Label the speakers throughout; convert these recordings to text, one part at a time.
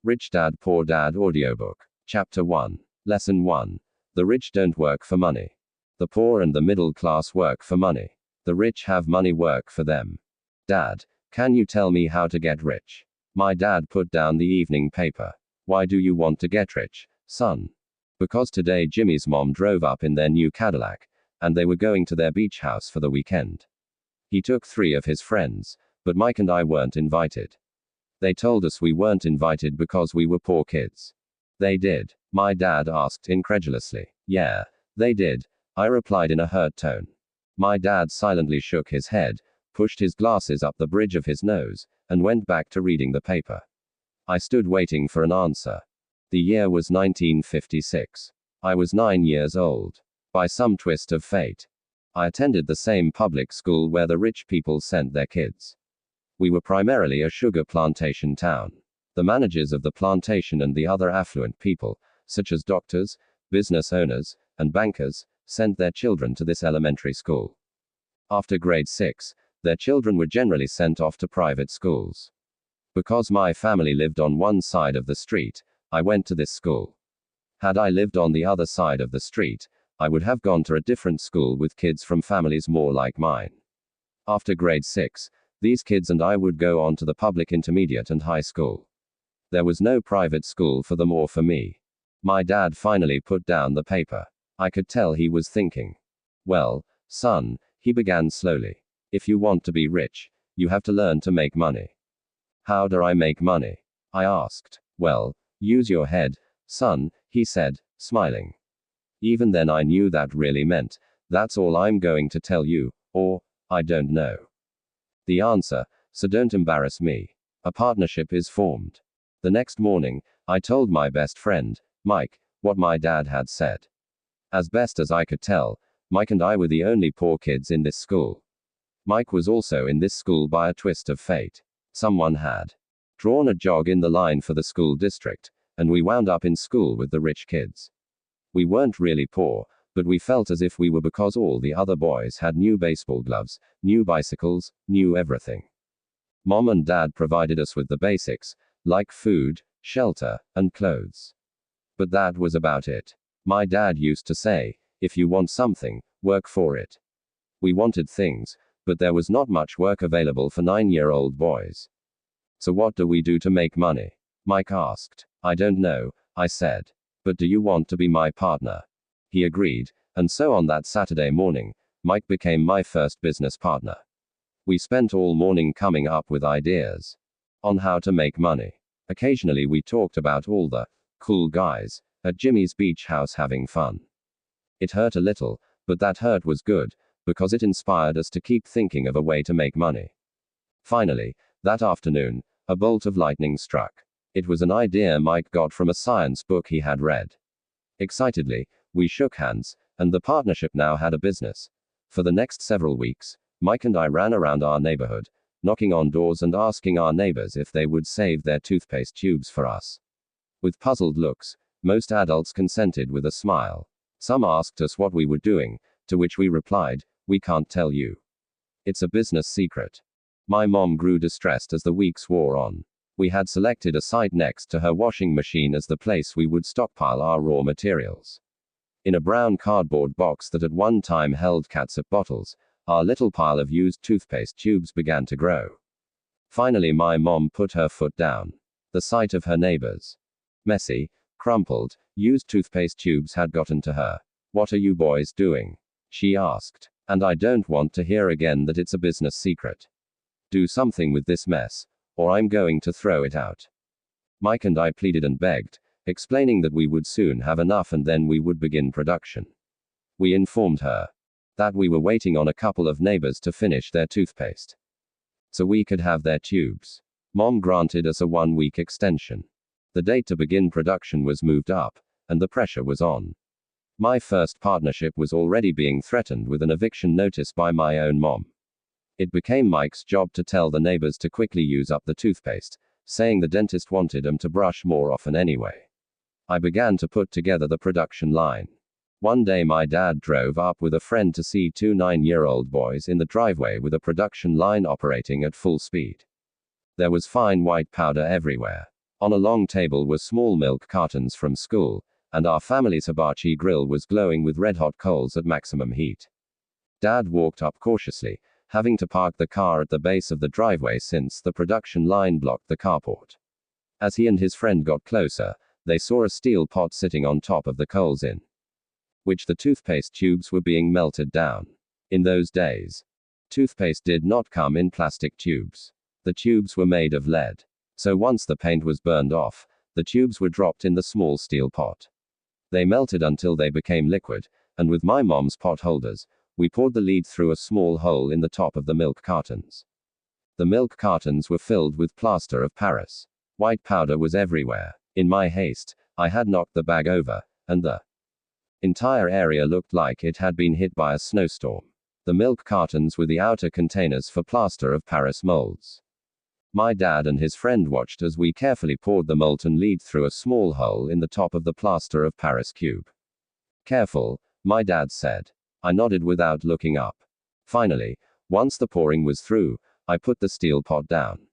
Speaker 1: Rich Dad, Poor Dad Audiobook. Chapter 1. Lesson 1. The rich don't work for money. The poor and the middle class work for money. The rich have money work for them. Dad, can you tell me how to get rich? My dad put down the evening paper. Why do you want to get rich, son? Because today Jimmy's mom drove up in their new Cadillac, and they were going to their beach house for the weekend. He took 3 of his friends, but Mike and I weren't invited. They told us we weren't invited because we were poor kids. They did? My dad asked incredulously. Yeah, they did, I replied in a hurt tone. My dad silently shook his head, pushed his glasses up the bridge of his nose, and went back to reading the paper. I stood waiting for an answer. The year was 1956. I was 9 years old. By some twist of fate, I attended the same public school where the rich people sent their kids. We were primarily a sugar plantation town. The managers of the plantation and the other affluent people, such as doctors, business owners, and bankers, sent their children to this elementary school. After grade 6, their children were generally sent off to private schools. Because my family lived on one side of the street, I went to this school. Had I lived on the other side of the street, I would have gone to a different school with kids from families more like mine. After grade 6, these kids and I would go on to the public intermediate and high school. There was no private school for them or for me. My dad finally put down the paper. I could tell he was thinking. Well, son, he began slowly. If you want to be rich, you have to learn to make money. How do I make money? I asked. Well, use your head, son, he said, smiling. Even then I knew that really meant, that's all I'm going to tell you, or, I don't know. The answer, so don't embarrass me. A partnership is formed. The next morning, I told my best friend, Mike, what my dad had said. As best as I could tell, Mike and I were the only poor kids in this school. Mike was also in this school by a twist of fate. Someone had drawn a jog in the line for the school district, and we wound up in school with the rich kids. We weren't really poor, but we felt as if we were because all the other boys had new baseball gloves, new bicycles, new everything. Mom and dad provided us with the basics, like food, shelter, and clothes. But that was about it. My dad used to say, if you want something, work for it. We wanted things, but there was not much work available for 9-year-old boys. So what do we do to make money? Mike asked. I don't know, I said. But do you want to be my partner? He agreed, and so on that Saturday morning, Mike became my first business partner. We spent all morning coming up with ideas on how to make money. Occasionally we talked about all the cool guys at Jimmy's beach house having fun. It hurt a little, but that hurt was good, because it inspired us to keep thinking of a way to make money. Finally, that afternoon, a bolt of lightning struck. It was an idea Mike got from a science book he had read. Excitedly, we shook hands, and the partnership now had a business. For the next several weeks, Mike and I ran around our neighborhood, knocking on doors and asking our neighbors if they would save their toothpaste tubes for us. With puzzled looks, most adults consented with a smile. Some asked us what we were doing, to which we replied, we can't tell you. It's a business secret. My mom grew distressed as the weeks wore on. We had selected a site next to her washing machine as the place we would stockpile our raw materials. In a brown cardboard box that at one time held catsup bottles, our little pile of used toothpaste tubes began to grow. Finally my mom put her foot down. The sight of her neighbors' messy, crumpled, used toothpaste tubes had gotten to her. What are you boys doing? She asked. And I don't want to hear again that it's a business secret. Do something with this mess, or I'm going to throw it out. Mike and I pleaded and begged, explaining that we would soon have enough and then we would begin production. We informed her that we were waiting on a couple of neighbors to finish their toothpaste, so we could have their tubes. Mom granted us a 1-week extension. The date to begin production was moved up, and the pressure was on. My first partnership was already being threatened with an eviction notice by my own mom. It became Mike's job to tell the neighbors to quickly use up the toothpaste, saying the dentist wanted them to brush more often anyway. I began to put together the production line. One day my dad drove up with a friend to see 2 9-year-old boys in the driveway with a production line operating at full speed. There was fine white powder everywhere. On a long table were small milk cartons from school, and our family's hibachi grill was glowing with red-hot coals at maximum heat. Dad walked up cautiously, having to park the car at the base of the driveway since the production line blocked the carport. As he and his friend got closer, they saw a steel pot sitting on top of the coals in which the toothpaste tubes were being melted down. In those days, toothpaste did not come in plastic tubes. The tubes were made of lead. So once the paint was burned off, the tubes were dropped in the small steel pot. They melted until they became liquid, and with my mom's pot holders, we poured the lead through a small hole in the top of the milk cartons. The milk cartons were filled with plaster of Paris. White powder was everywhere. In my haste, I had knocked the bag over, and the entire area looked like it had been hit by a snowstorm. The milk cartons were the outer containers for plaster of Paris molds. My dad and his friend watched as we carefully poured the molten lead through a small hole in the top of the plaster of Paris cube. Careful, my dad said. I nodded without looking up. Finally, once the pouring was through, I put the steel pot down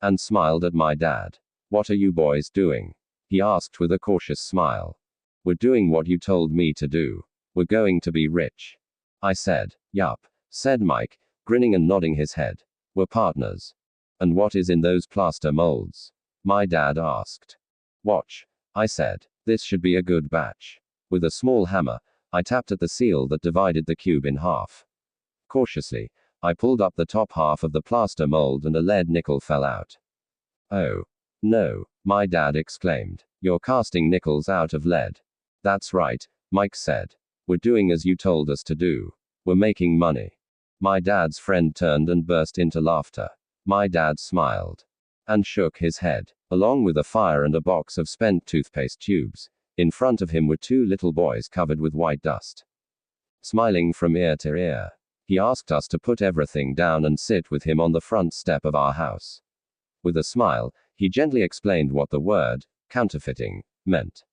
Speaker 1: and smiled at my dad. "What are you boys doing?" he asked with a cautious smile. "We're doing what you told me to do. We're going to be rich," I said. "Yup," said Mike, grinning and nodding his head. "We're partners." "And what is in those plaster molds?" my dad asked. "Watch," I said. "This should be a good batch." With a small hammer, I tapped at the seal that divided the cube in half. Cautiously, I pulled up the top half of the plaster mold and a lead nickel fell out. "Oh, no," my dad exclaimed. "You're casting nickels out of lead." "That's right," Mike said. "We're doing as you told us to do. We're making money." My dad's friend turned and burst into laughter. My dad smiled and shook his head. Along with a fire and a box of spent toothpaste tubes, in front of him were two little boys covered with white dust. Smiling from ear to ear, he asked us to put everything down and sit with him on the front step of our house. With a smile, he gently explained what the word counterfeiting meant.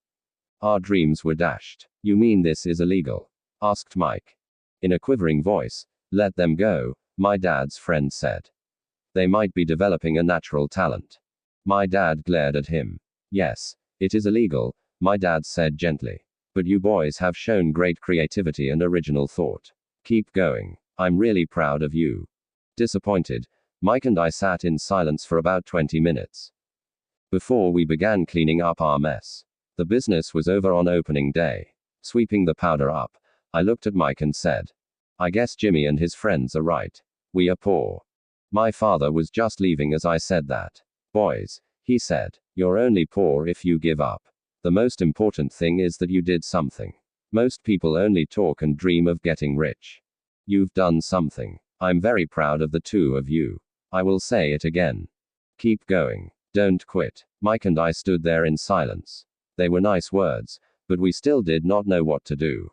Speaker 1: Our dreams were dashed. "You mean this is illegal?" asked Mike. In a quivering voice, "Let them go," my dad's friend said. "They might be developing a natural talent." My dad glared at him. "Yes, it is illegal," my dad said gently. "But you boys have shown great creativity and original thought. Keep going. I'm really proud of you." Disappointed, Mike and I sat in silence for about 20 minutes before we began cleaning up our mess. The business was over on opening day. Sweeping the powder up, I looked at Mike and said, "I guess Jimmy and his friends are right. We are poor." My father was just leaving as I said that. "Boys," he said, "you're only poor if you give up. The most important thing is that you did something. Most people only talk and dream of getting rich. You've done something. I'm very proud of the two of you. I will say it again. Keep going. Don't quit." Mike and I stood there in silence. They were nice words, but we still did not know what to do.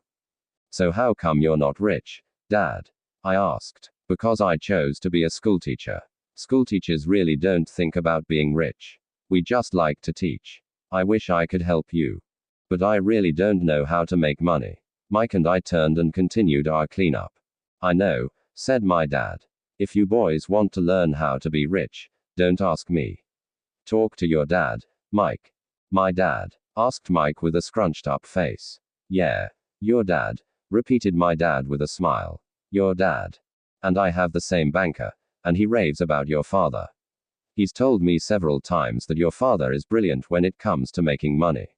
Speaker 1: "So how come you're not rich, Dad?" I asked. "Because I chose to be a schoolteacher. Schoolteachers really don't think about being rich. We just like to teach. I wish I could help you. But I really don't know how to make money." Mike and I turned and continued our cleanup. "I know," said my dad. "If you boys want to learn how to be rich, don't ask me. Talk to your dad, Mike." "My dad?" asked Mike with a scrunched up face. "Yeah, your dad," repeated my dad with a smile. "Your dad. And I have the same banker, and he raves about your father. He's told me several times that your father is brilliant when it comes to making money."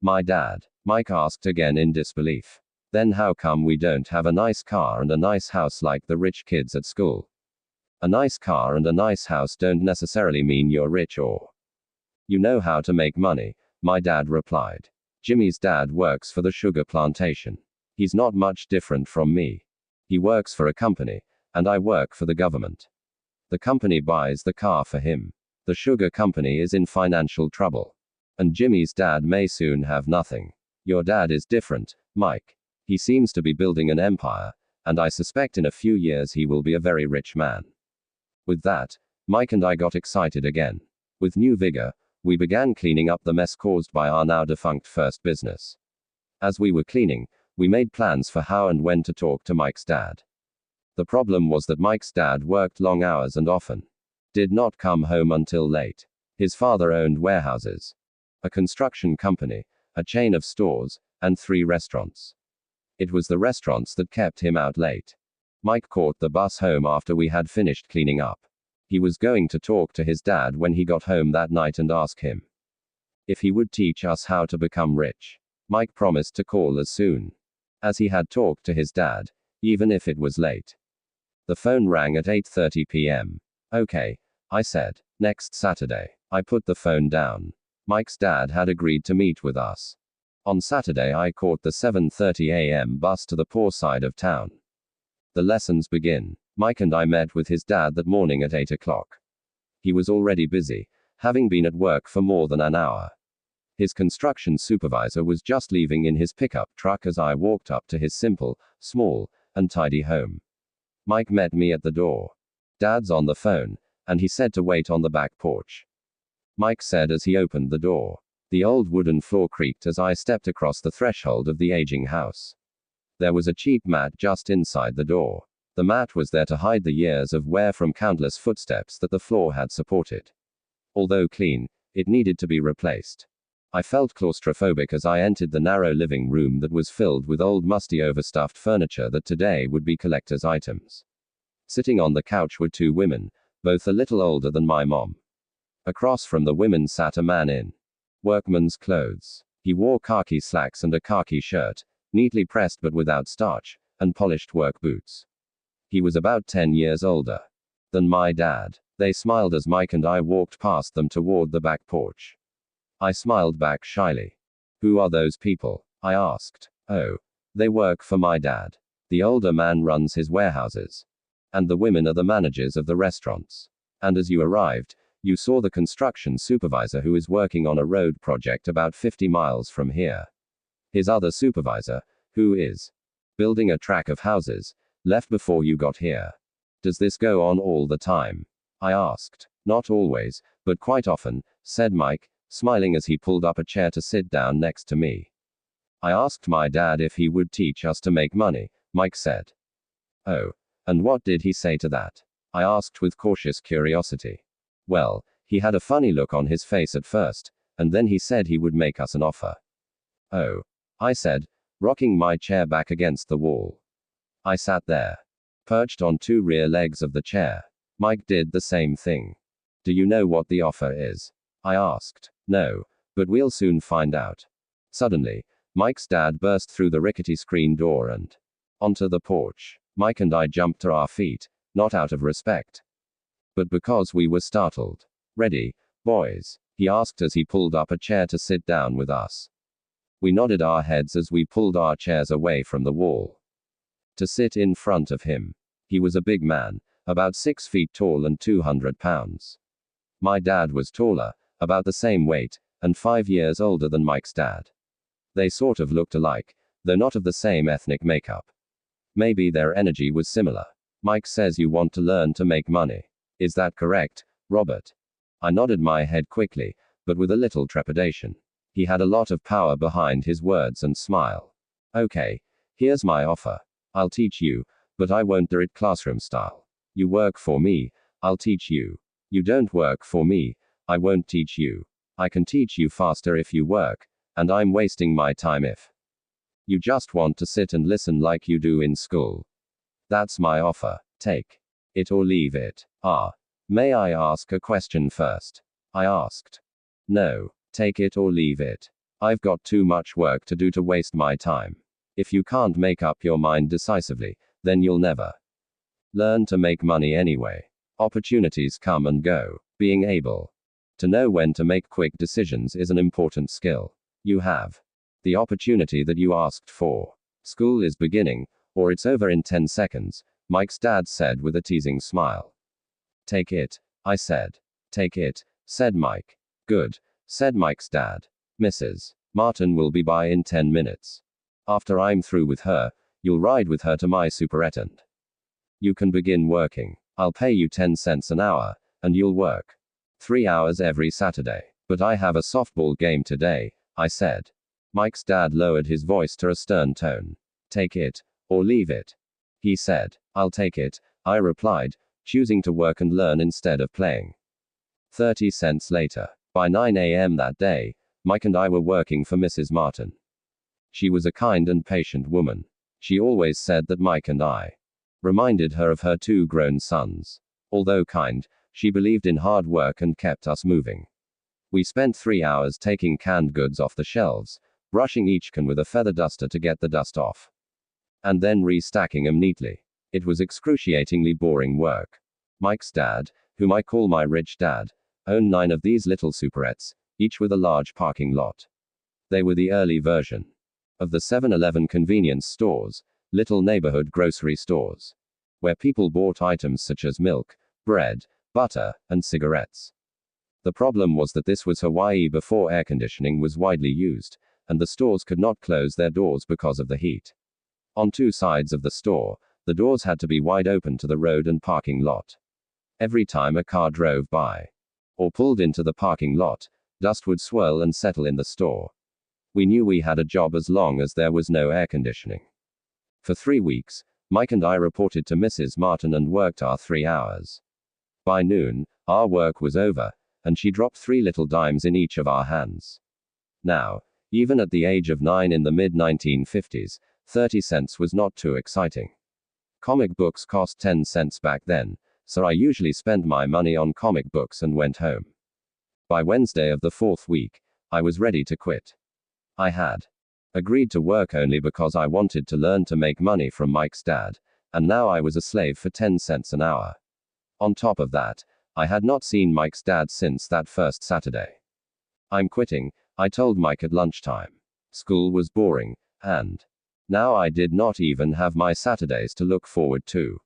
Speaker 1: "My dad?" Mike asked again in disbelief. "Then how come we don't have a nice car and a nice house like the rich kids at school?" "A nice car and a nice house don't necessarily mean you're rich or you know how to make money," my dad replied. "Jimmy's dad works for the sugar plantation. He's not much different from me. He works for a company, and I work for the government. The company buys the car for him. The sugar company is in financial trouble. And Jimmy's dad may soon have nothing. Your dad is different, Mike. He seems to be building an empire, and I suspect in a few years he will be a very rich man." With that, Mike and I got excited again. With new vigor, we began cleaning up the mess caused by our now defunct first business. As we were cleaning, we made plans for how and when to talk to Mike's dad. The problem was that Mike's dad worked long hours and often did not come home until late. His father owned warehouses, a construction company, a chain of stores, and 3 restaurants. It was the restaurants that kept him out late. Mike caught the bus home after we had finished cleaning up. He was going to talk to his dad when he got home that night and ask him if he would teach us how to become rich. Mike promised to call as soon as he had talked to his dad, even if it was late. The phone rang at 8:30 p.m. Okay, I said. Next Saturday. I put the phone down. Mike's dad had agreed to meet with us. On Saturday I caught the 7:30 a.m. bus to the poor side of town. The lessons begin. Mike and I met with his dad that morning at 8 o'clock. He was already busy, having been at work for more than an hour. His construction supervisor was just leaving in his pickup truck as I walked up to his simple, small, and tidy home. Mike met me at the door. Dad's on the phone, and he said to wait on the back porch. Mike said as he opened the door. The old wooden floor creaked as I stepped across the threshold of the aging house. There was a cheap mat just inside the door. The mat was there to hide the years of wear from countless footsteps that the floor had supported. Although clean, it needed to be replaced. I felt claustrophobic as I entered the narrow living room that was filled with old musty overstuffed furniture that today would be collector's items. Sitting on the couch were 2 women, both a little older than my mom. Across from the women sat a man in workman's clothes. He wore khaki slacks and a khaki shirt, neatly pressed but without starch, and polished work boots. He was about 10 years older than my dad. They smiled as Mike and I walked past them toward the back porch. I smiled back shyly. Who are those people? I asked. Oh, they work for my dad. The older man runs his warehouses. And the women are the managers of the restaurants. And as you arrived, you saw the construction supervisor who is working on a road project about 50 miles from here. His other supervisor, who is building a track of houses, left before you got here. Does this go on all the time? I asked. Not always, but quite often, said Mike, smiling as he pulled up a chair to sit down next to me. I asked my dad if he would teach us to make money, Mike said. Oh, and what did he say to that? I asked with cautious curiosity. Well, he had a funny look on his face at first, and then he said he would make us an offer. Oh, I said, rocking my chair back against the wall. I sat there, perched on 2 rear legs of the chair. Mike did the same thing. Do you know what the offer is? I asked. No, but we'll soon find out. Suddenly, Mike's dad burst through the rickety screen door and onto the porch. Mike and I jumped to our feet, not out of respect, but because we were startled. Ready, boys? He asked as he pulled up a chair to sit down with us. We nodded our heads as we pulled our chairs away from the wall to sit in front of him. He was a big man, about 6 feet tall and 200 pounds. My dad was taller, about the same weight, and 5 years older than Mike's dad. They sort of looked alike, though not of the same ethnic makeup. Maybe their energy was similar. Mike says you want to learn to make money. Is that correct, Robert? I nodded my head quickly, but with a little trepidation. He had a lot of power behind his words and smile. Okay, here's my offer. I'll teach you, but I won't do it classroom style. You work for me, I'll teach you. You don't work for me, I won't teach you. I can teach you faster if you work, and I'm wasting my time if you just want to sit and listen like you do in school. That's my offer. Take it or leave it. May I ask a question first? I asked. No, take it or leave it. I've got too much work to do to waste my time. If you can't make up your mind decisively, then you'll never learn to make money anyway. Opportunities come and go. Being able to know when to make quick decisions is an important skill. You have the opportunity that you asked for. School is beginning, or it's over in 10 seconds, Mike's dad said with a teasing smile. Take it, I said. Take it, said Mike. Good, said Mike's dad. Mrs. Martin will be by in 10 minutes. After I'm through with her, you'll ride with her to my superintendent. You can begin working. I'll pay you 10 cents an hour, and you'll work 3 hours every Saturday. But I have a softball game today, I said. Mike's dad lowered his voice to a stern tone. Take it, or leave it. He said. I'll take it, I replied, choosing to work and learn instead of playing. 30 cents later. By 9 a.m. that day, Mike and I were working for Mrs. Martin. She was a kind and patient woman. She always said that Mike and I reminded her of her 2 grown sons. Although kind, she believed in hard work and kept us moving. We spent 3 hours taking canned goods off the shelves, brushing each can with a feather duster to get the dust off, and then restacking them neatly. It was excruciatingly boring work. Mike's dad, whom I call my rich dad, owned 9 of these little superettes, each with a large parking lot. They were the early version of the 7-Eleven convenience stores, little neighborhood grocery stores, where people bought items such as milk, bread, butter, and cigarettes. The problem was that this was Hawaii before air conditioning was widely used, and the stores could not close their doors because of the heat. On 2 sides of the store, the doors had to be wide open to the road and parking lot. Every time a car drove by or pulled into the parking lot, dust would swirl and settle in the store. We knew we had a job as long as there was no air conditioning. For 3 weeks, Mike and I reported to Mrs. Martin and worked our 3 hours. By noon, our work was over, and she dropped 3 little dimes in each of our hands. Now, even at the age of 9 in the mid-1950s, 30 cents was not too exciting. Comic books cost 10 cents back then, so I usually spent my money on comic books and went home. By Wednesday of the 4th week, I was ready to quit. I had agreed to work only because I wanted to learn to make money from Mike's dad, and now I was a slave for 10 cents an hour. On top of that, I had not seen Mike's dad since that first Saturday. I'm quitting, I told Mike at lunchtime. School was boring, and now I did not even have my Saturdays to look forward to.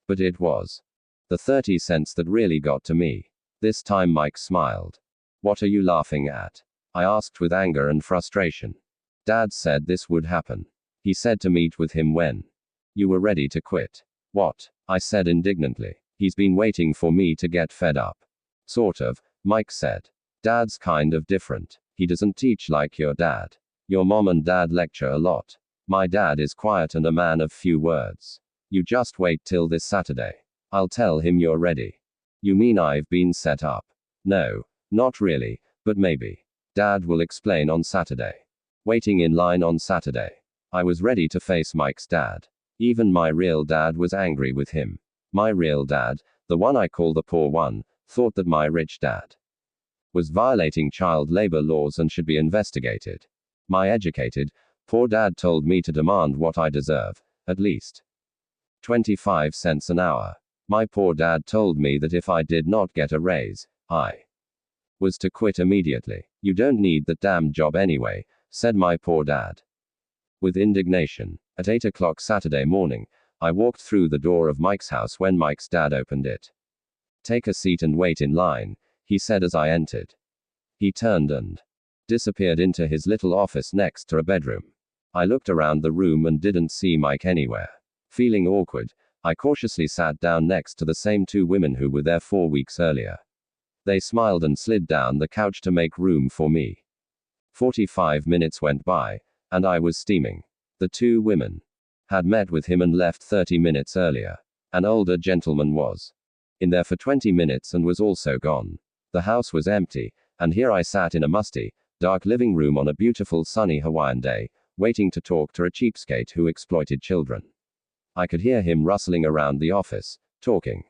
Speaker 1: But it was the 30 cents that really got to me. This time Mike smiled. "What are you laughing at?" I asked with anger and frustration. "Dad said this would happen. He said to meet with him when you were ready to quit." "What?" I said indignantly. "He's been waiting for me to get fed up." "Sort of," Mike said. "Dad's kind of different. He doesn't teach like your dad. Your mom and dad lecture a lot. My dad is quiet and a man of few words. You just wait till this Saturday. I'll tell him you're ready." "You mean I've been set up?" "No, not really, but maybe. Dad will explain on Saturday." Waiting in line on Saturday. I was ready to face Mike's dad. Even my real dad was angry with him. My real dad, the one I call the poor one, thought that my rich dad was violating child labor laws and should be investigated. My educated, poor dad told me to demand what I deserve, at least 25 cents an hour. My poor dad told me that if I did not get a raise, I was to quit immediately. "You don't need that damn job anyway," said my poor dad. With indignation. At 8 o'clock Saturday morning, I walked through the door of Mike's house when Mike's dad opened it. "Take a seat and wait in line," he said as I entered. He turned and disappeared into his little office next to a bedroom. I looked around the room and didn't see Mike anywhere. Feeling awkward, I cautiously sat down next to the same 2 women who were there 4 weeks earlier. They smiled and slid down the couch to make room for me. 45 minutes went by, and I was steaming. The 2 women had met with him and left 30 minutes earlier. An older gentleman was in there for 20 minutes and was also gone. The house was empty, and here I sat in a musty, dark living room on a beautiful sunny Hawaiian day, waiting to talk to a cheapskate who exploited children. I could hear him rustling around the office, talking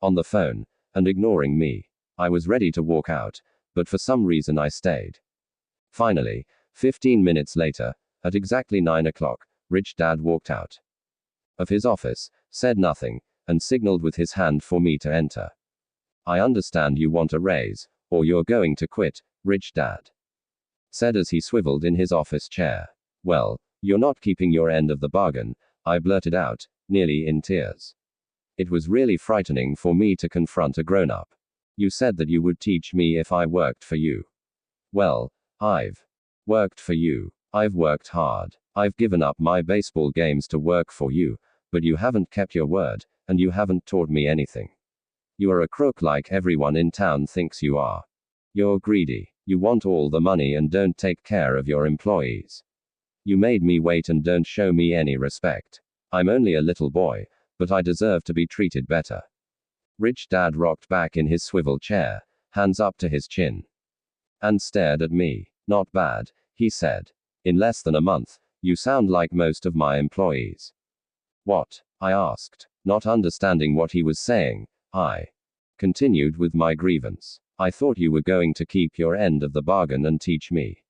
Speaker 1: on the phone, and ignoring me. I was ready to walk out, but for some reason I stayed. Finally, 15 minutes later, at exactly 9 o'clock, Rich Dad walked out of his office, said nothing, and signaled with his hand for me to enter. "I understand you want a raise, or you're going to quit," Rich Dad said as he swiveled in his office chair. "Well, you're not keeping your end of the bargain," I blurted out, nearly in tears. It was really frightening for me to confront a grown-up. "You said that you would teach me if I worked for you." "Well, I've worked for you. I've worked hard. I've given up my baseball games to work for you, but you haven't kept your word, and you haven't taught me anything. You are a crook like everyone in town thinks you are. You're greedy. You want all the money and don't take care of your employees. You made me wait and don't show me any respect. I'm only a little boy, but I deserve to be treated better." Rich Dad rocked back in his swivel chair, hands up to his chin, and stared at me. Not bad, he said. In less than a month, you sound like most of my employees. What? I asked, not understanding what he was saying. I continued with my grievance. I thought you were going to keep your end of the bargain and teach me.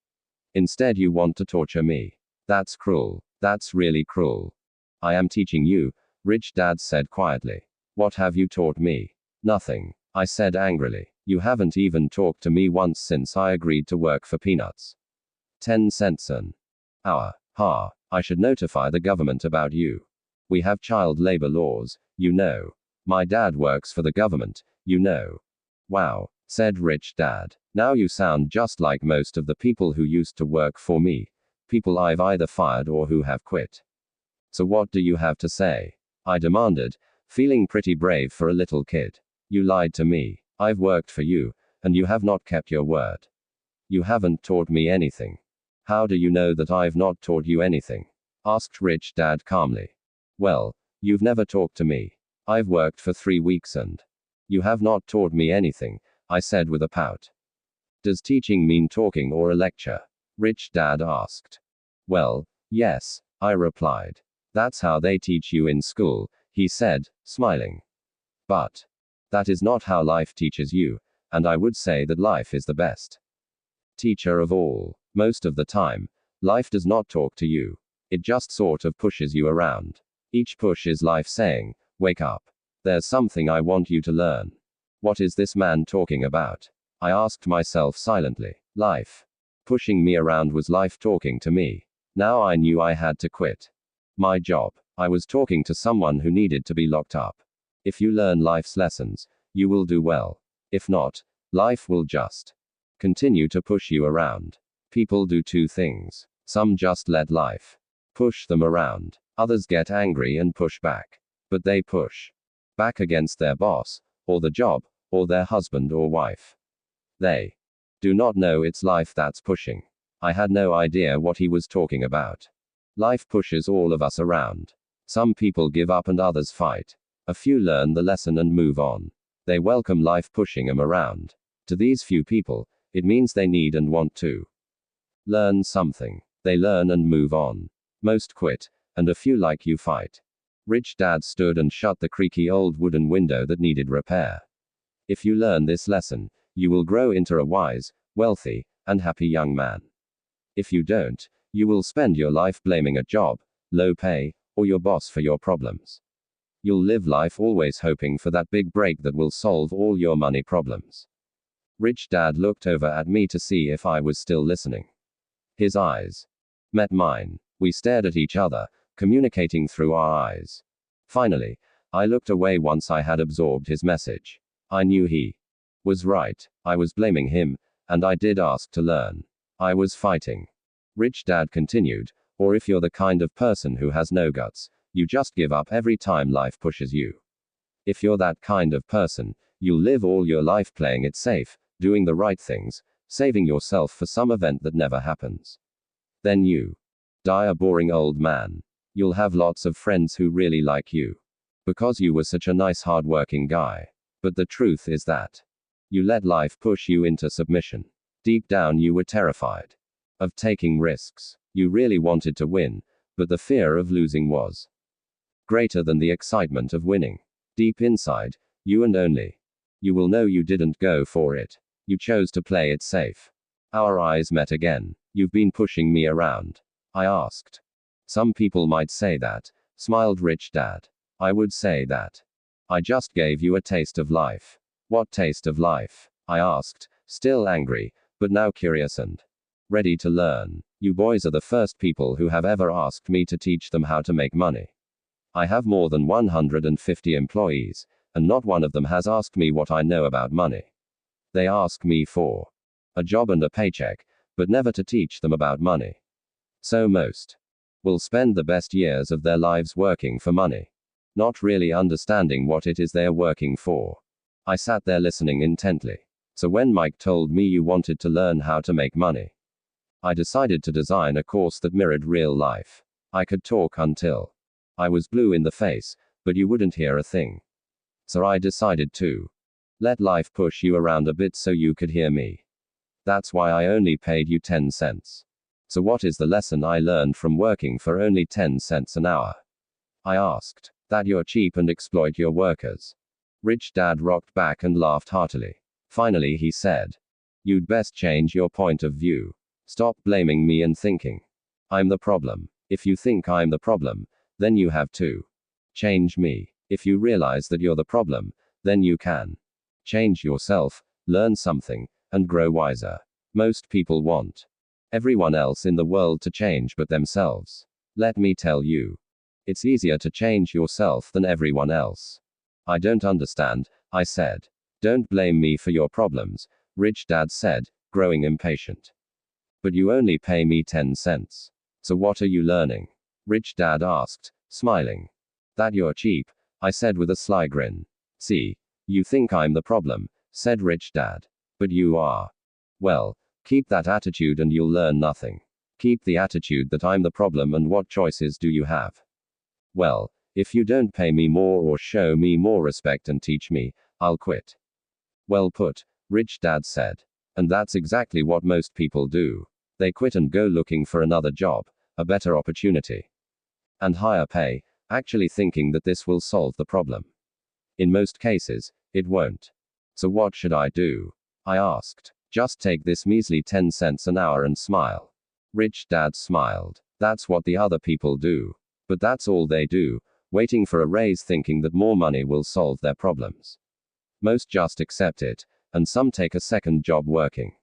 Speaker 1: Instead, you want to torture me. That's cruel. That's really cruel. I am teaching you, RichDad said quietly. What have you taught me? Nothing, I said angrily. You haven't even talked to me once since I agreed to work for peanuts. 10 cents an hour. Ha, I should notify the government about you. We have child labor laws, you know. My dad works for the government, you know. Wow, said RichDad. Now you sound just like most of the people who used to work for me. People I've either fired or who have quit. So what do you have to say? I demanded, feeling pretty brave for a little kid. You lied to me. I've worked for you, and you have not kept your word. You haven't taught me anything. How do you know that I've not taught you anything? Asked RichDad calmly. Well, you've never talked to me. I've worked for 3 weeks and you have not taught me anything, I said with a pout. Does teaching mean talking or a lecture? RichDad asked. Well, yes, I replied. That's how they teach you in school, he said, smiling. But that is not how life teaches you, and I would say that life is the best teacher of all. Most of the time, life does not talk to you. It just sort of pushes you around. Each push is life saying, wake up. There's something I want you to learn. What is this man talking about? I asked myself silently. Life pushing me around was life talking to me. Now I knew I had to quit my job. I was talking to someone who needed to be locked up. If you learn life's lessons, you will do well. If not, life will just continue to push you around. People do 2 things. Some just let life push them around. Others get angry and push back. But they push back against their boss, or the job, or their husband or wife. They do not know it's life that's pushing. I had no idea what he was talking about. Life pushes all of us around. Some people give up and others fight. A few learn the lesson and move on. They welcome life pushing them around. To these few people, it means they need and want to learn something. They learn and move on. Most quit, and a few like you fight. RichDad stood and shut the creaky old wooden window that needed repair. If you learn this lesson, you will grow into a wise, wealthy, and happy young man. If you don't, you will spend your life blaming a job, low pay, or your boss for your problems. You'll live life always hoping for that big break that will solve all your money problems. RichDad looked over at me to see if I was still listening. His eyes met mine. We stared at each other, communicating through our eyes. Finally, I looked away once I had absorbed his message. I knew he was right. I was blaming him, and I did ask to learn. I was fighting. RichDad continued, or if you're the kind of person who has no guts, you just give up every time life pushes you. If you're that kind of person, you'll live all your life playing it safe, doing the right things, saving yourself for some event that never happens. Then you die a boring old man. You'll have lots of friends who really like you. Because you were such a nice hard-working guy. But the truth is that you let life push you into submission. Deep down you were terrified of taking risks. You really wanted to win, but the fear of losing was greater than the excitement of winning. Deep inside, you and only you will know you didn't go for it. You chose to play it safe. Our eyes met again. You've been pushing me around. I asked. Some people might say that, smiled RichDad. I would say that I just gave you a taste of life. What taste of life? I asked, still angry, but now curious and ready to learn. You boys are the first people who have ever asked me to teach them how to make money. I have more than 150 employees, and not one of them has asked me what I know about money. They ask me for a job and a paycheck, but never to teach them about money. So most will spend the best years of their lives working for money, not really understanding what it is they are working for. I sat there listening intently. So when Mike told me you wanted to learn how to make money, I decided to design a course that mirrored real life. I could talk until I was blue in the face, but you wouldn't hear a thing. So I decided to Let life push you around a bit so you could hear me. That's why I only paid you 10 cents. So what is the lesson I learned from working for only 10 cents an hour? I asked. That you're cheap and exploit your workers. Rich Dad rocked back and laughed heartily. Finally he said, you'd best change your point of view. Stop blaming me and thinking I'm the problem. If you think I'm the problem, then you have to change me. If you realize that you're the problem, then you can change yourself, learn something, and grow wiser. Most people want everyone else in the world to change but themselves. Let me tell you, it's easier to change yourself than everyone else. I don't understand, I said. Don't blame me for your problems, Rich Dad said, growing impatient. But you only pay me 10 cents. So what are you learning? Rich Dad asked, smiling. That you're cheap, I said with a sly grin. See, you think I'm the problem, said Rich Dad. But you are. Well, keep that attitude and you'll learn nothing. Keep the attitude that I'm the problem, and what choices do you have? Well, if you don't pay me more or show me more respect and teach me, I'll quit. Well put, Rich Dad said. And that's exactly what most people do. They quit and go looking for another job, a better opportunity, and higher pay, actually thinking that this will solve the problem. In most cases, it won't. So what should I do? I asked. Just take this measly 10 cents an hour and smile. Rich Dad smiled. That's what the other people do. But that's all they do, waiting for a raise thinking that more money will solve their problems. Most just accept it, and some take a second job working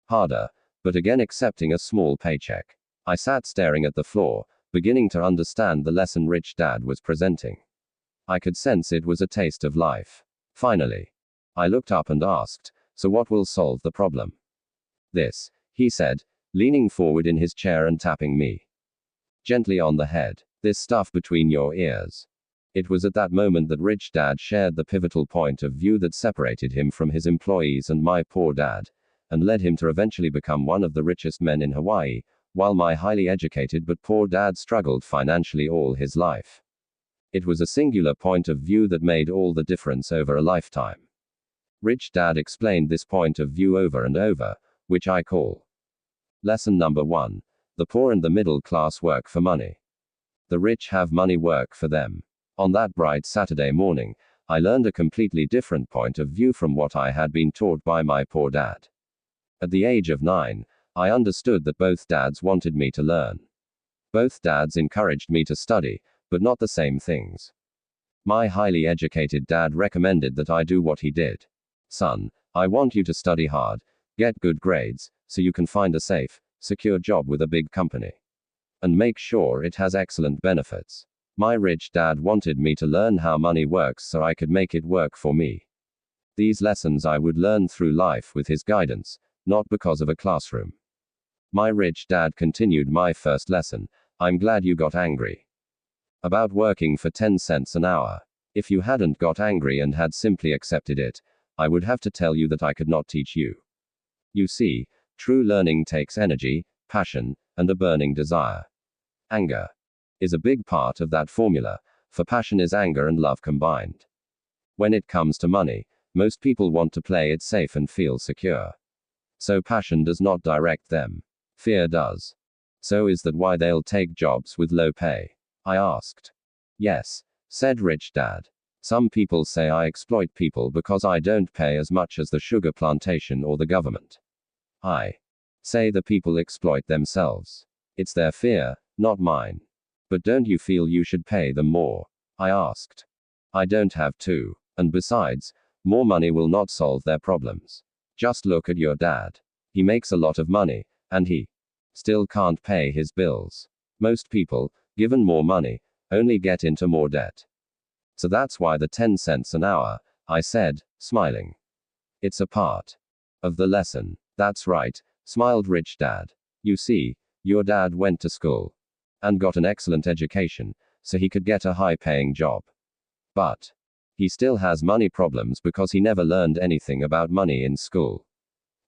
Speaker 1: harder, but again accepting a small paycheck. I sat staring at the floor, beginning to understand the lesson Rich Dad was presenting. I could sense it was a taste of life. Finally, I looked up and asked, so what will solve the problem? This, he said, leaning forward in his chair and tapping me gently on the head. This stuff between your ears. It was at that moment that Rich Dad shared the pivotal point of view that separated him from his employees and my poor dad, and led him to eventually become one of the richest men in Hawaii, while my highly educated but poor dad struggled financially all his life. It was a singular point of view that made all the difference over a lifetime. Rich Dad explained this point of view over and over, which I call lesson number 1. The poor and the middle class work for money. The rich have money work for them. On that bright Saturday morning, I learned a completely different point of view from what I had been taught by my poor dad. At the age of 9, I understood that both dads wanted me to learn. Both dads encouraged me to study, but not the same things. My highly educated dad recommended that I do what he did. Son, I want you to study hard, get good grades, so you can find a safe, secure job with a big company. And make sure it has excellent benefits. My rich dad wanted me to learn how money works so I could make it work for me. These lessons I would learn through life with his guidance, not because of a classroom. My rich dad continued my first lesson. I'm glad you got angry about working for 10 cents an hour. If you hadn't got angry and had simply accepted it, I would have to tell you that I could not teach you. You see, true learning takes energy, passion, and a burning desire. Anger is a big part of that formula, for passion is anger and love combined. When it comes to money, most people want to play it safe and feel secure. So passion does not direct them. Fear does. So is that why they'll take jobs with low pay? I asked. Yes, said Rich Dad. Some people say I exploit people because I don't pay as much as the sugar plantation or the government. I say the people exploit themselves. It's their fear, not mine. But don't you feel you should pay them more? I asked. I don't have to. And besides, more money will not solve their problems. Just look at your dad. He makes a lot of money, and he still can't pay his bills. Most people, given more money, only get into more debt. So that's why the 10 cents an hour, I said, smiling. It's a part of the lesson. That's right, smiled Rich Dad. You see, your dad went to school and got an excellent education, so he could get a high-paying job. But he still has money problems because he never learned anything about money in school.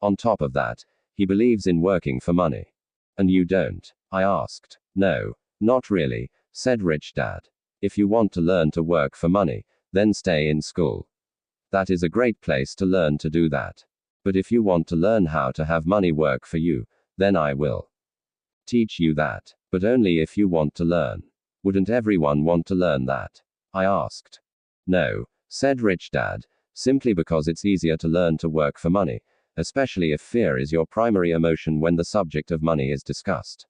Speaker 1: On top of that, he believes in working for money. And you don't? I asked. No, not really, said Rich Dad. If you want to learn to work for money, then stay in school. That is a great place to learn to do that. But if you want to learn how to have money work for you, then I will teach you that. But only if you want to learn. Wouldn't everyone want to learn that? I asked. No, said RichDad, simply because it's easier to learn to work for money, especially if fear is your primary emotion when the subject of money is discussed.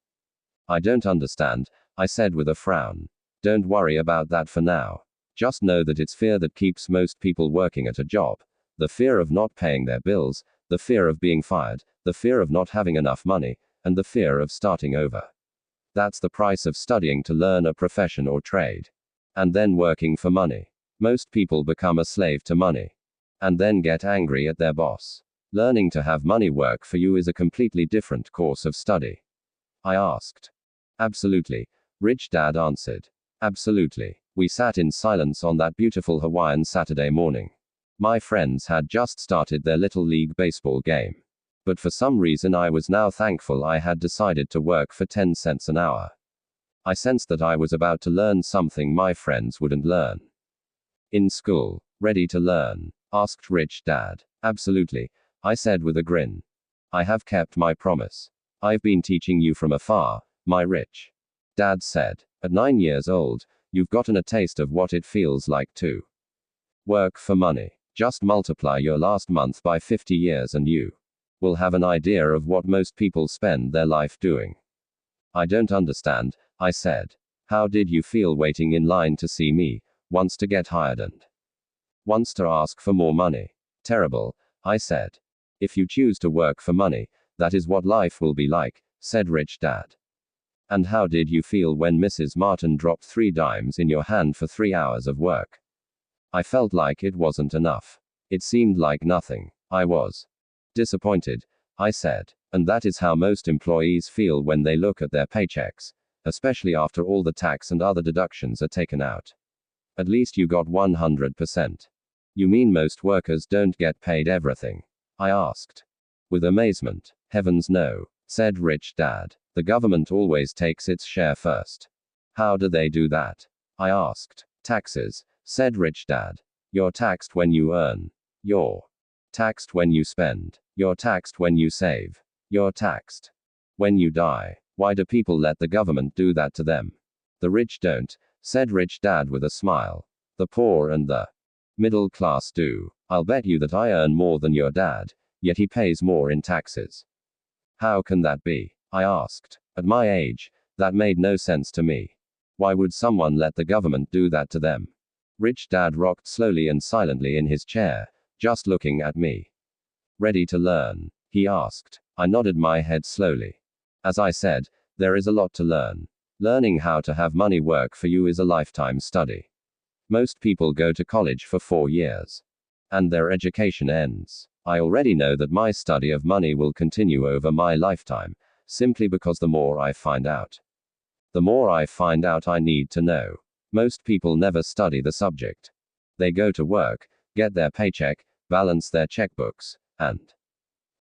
Speaker 1: I don't understand, I said with a frown. Don't worry about that for now. Just know that it's fear that keeps most people working at a job. The fear of not paying their bills, the fear of being fired, the fear of not having enough money, and the fear of starting over. That's the price of studying to learn a profession or trade. And then working for money. Most people become a slave to money. And then get angry at their boss. Learning to have money work for you is a completely different course of study. I asked. Absolutely, RichDad answered. Absolutely. We sat in silence on that beautiful Hawaiian Saturday morning. My friends had just started their Little League baseball game. But for some reason I was now thankful I had decided to work for 10 cents an hour. I sensed that I was about to learn something my friends wouldn't learn. In school, ready to learn? Asked RichDad. Absolutely, I said with a grin. I have kept my promise. I've been teaching you from afar, my rich dad said. At 9 years old, you've gotten a taste of what it feels like to work for money. Just multiply your last month by 50 years and you will have an idea of what most people spend their life doing. I don't understand, I said. How did you feel waiting in line to see me, once to get hired and once to ask for more money? Terrible, I said. If you choose to work for money, that is what life will be like, said RichDad. And how did you feel when Mrs. Martin dropped 3 dimes in your hand for 3 hours of work? I felt like it wasn't enough. It seemed like nothing. I was disappointed, I said. And that is how most employees feel when they look at their paychecks, especially after all the tax and other deductions are taken out. At least you got 100%. You mean most workers don't get paid everything? I asked. With amazement. Heavens no, said RichDad. The government always takes its share first. How do they do that? I asked. Taxes, said RichDad. You're taxed when you earn. You're taxed when you spend. You're taxed when you save. You're taxed when you die. Why do people let the government do that to them? The rich don't, said RichDad with a smile. The poor and the middle class do. I'll bet you that I earn more than your dad, yet he pays more in taxes. How can that be? I asked. At my age, that made no sense to me. Why would someone let the government do that to them? RichDad rocked slowly and silently in his chair, just looking at me. Ready to learn? He asked. I nodded my head slowly. As I said, there is a lot to learn. Learning how to have money work for you is a lifetime study. Most people go to college for 4 years. And their education ends. I already know that my study of money will continue over my lifetime, simply because the more I find out, the more I find out I need to know. Most people never study the subject. They go to work, get their paycheck, balance their checkbooks, and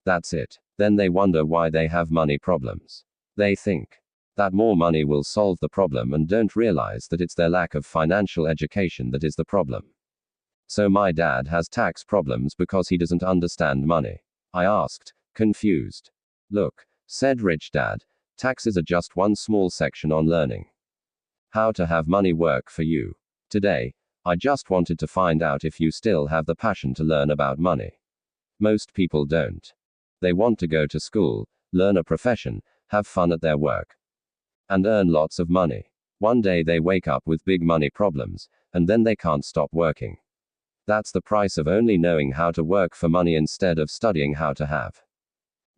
Speaker 1: that's it. Then they wonder why they have money problems. They think that more money will solve the problem and don't realize that it's their lack of financial education that is the problem. So my dad has tax problems because he doesn't understand money? I asked, confused. Look, said RichDad, taxes are just one small section on learning how to have money work for you. Today, I just wanted to find out if you still have the passion to learn about money. Most people don't. They want to go to school, learn a profession, have fun at their work, and earn lots of money. One day they wake up with big money problems, and then they can't stop working. That's the price of only knowing how to work for money instead of studying how to have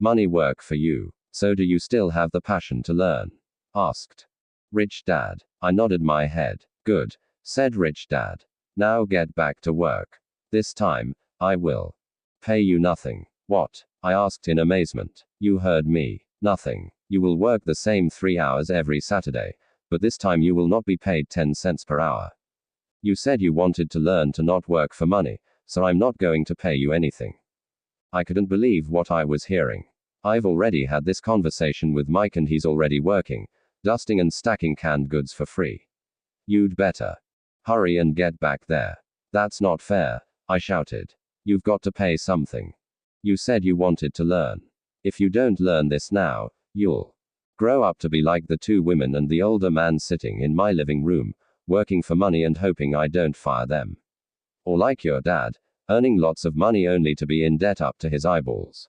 Speaker 1: money work for you. So do you still have the passion to learn? Asked RichDad. I nodded my head. Good, said RichDad. Now get back to work. This time, I will pay you nothing. What? I asked in amazement. You heard me. Nothing. You will work the same 3 hours every Saturday, but this time you will not be paid 10 cents per hour. You said you wanted to learn to not work for money, so I'm not going to pay you anything. I couldn't believe what I was hearing. I've already had this conversation with Mike and he's already working, dusting and stacking canned goods for free. You'd better hurry and get back there. That's not fair, I shouted. You've got to pay something. You said you wanted to learn. If you don't learn this now, you'll grow up to be like the two women and the older man sitting in my living room, working for money and hoping I don't fire them. Or like your dad, earning lots of money only to be in debt up to his eyeballs.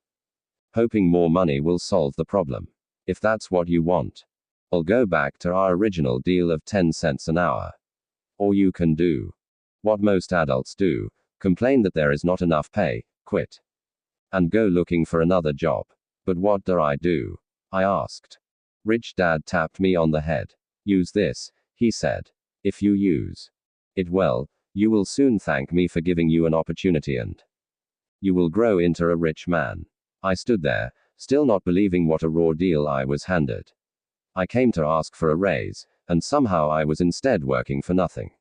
Speaker 1: Hoping more money will solve the problem. If that's what you want, I'll go back to our original deal of 10 cents an hour. Or you can do what most adults do, complain that there is not enough pay, quit, and go looking for another job. But what do I do? I asked. Rich Dad tapped me on the head. Use this, he said. If you use it well, you will soon thank me for giving you an opportunity and you will grow into a rich man. I stood there, still not believing what a raw deal I was handed. I came to ask for a raise, and somehow I was instead working for nothing.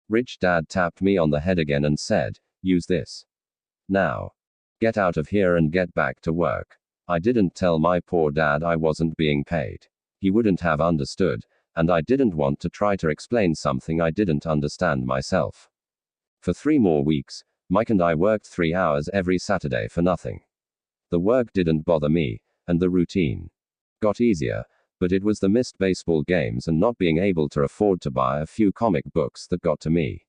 Speaker 1: Rich Dad tapped me on the head again and said, use this. Now. Get out of here and get back to work. I didn't tell my poor dad I wasn't being paid. He wouldn't have understood, and I didn't want to try to explain something I didn't understand myself. For 3 more weeks, Mike and I worked 3 hours every Saturday for nothing. The work didn't bother me, and the routine got easier, but it was the missed baseball games and not being able to afford to buy a few comic books that got to me.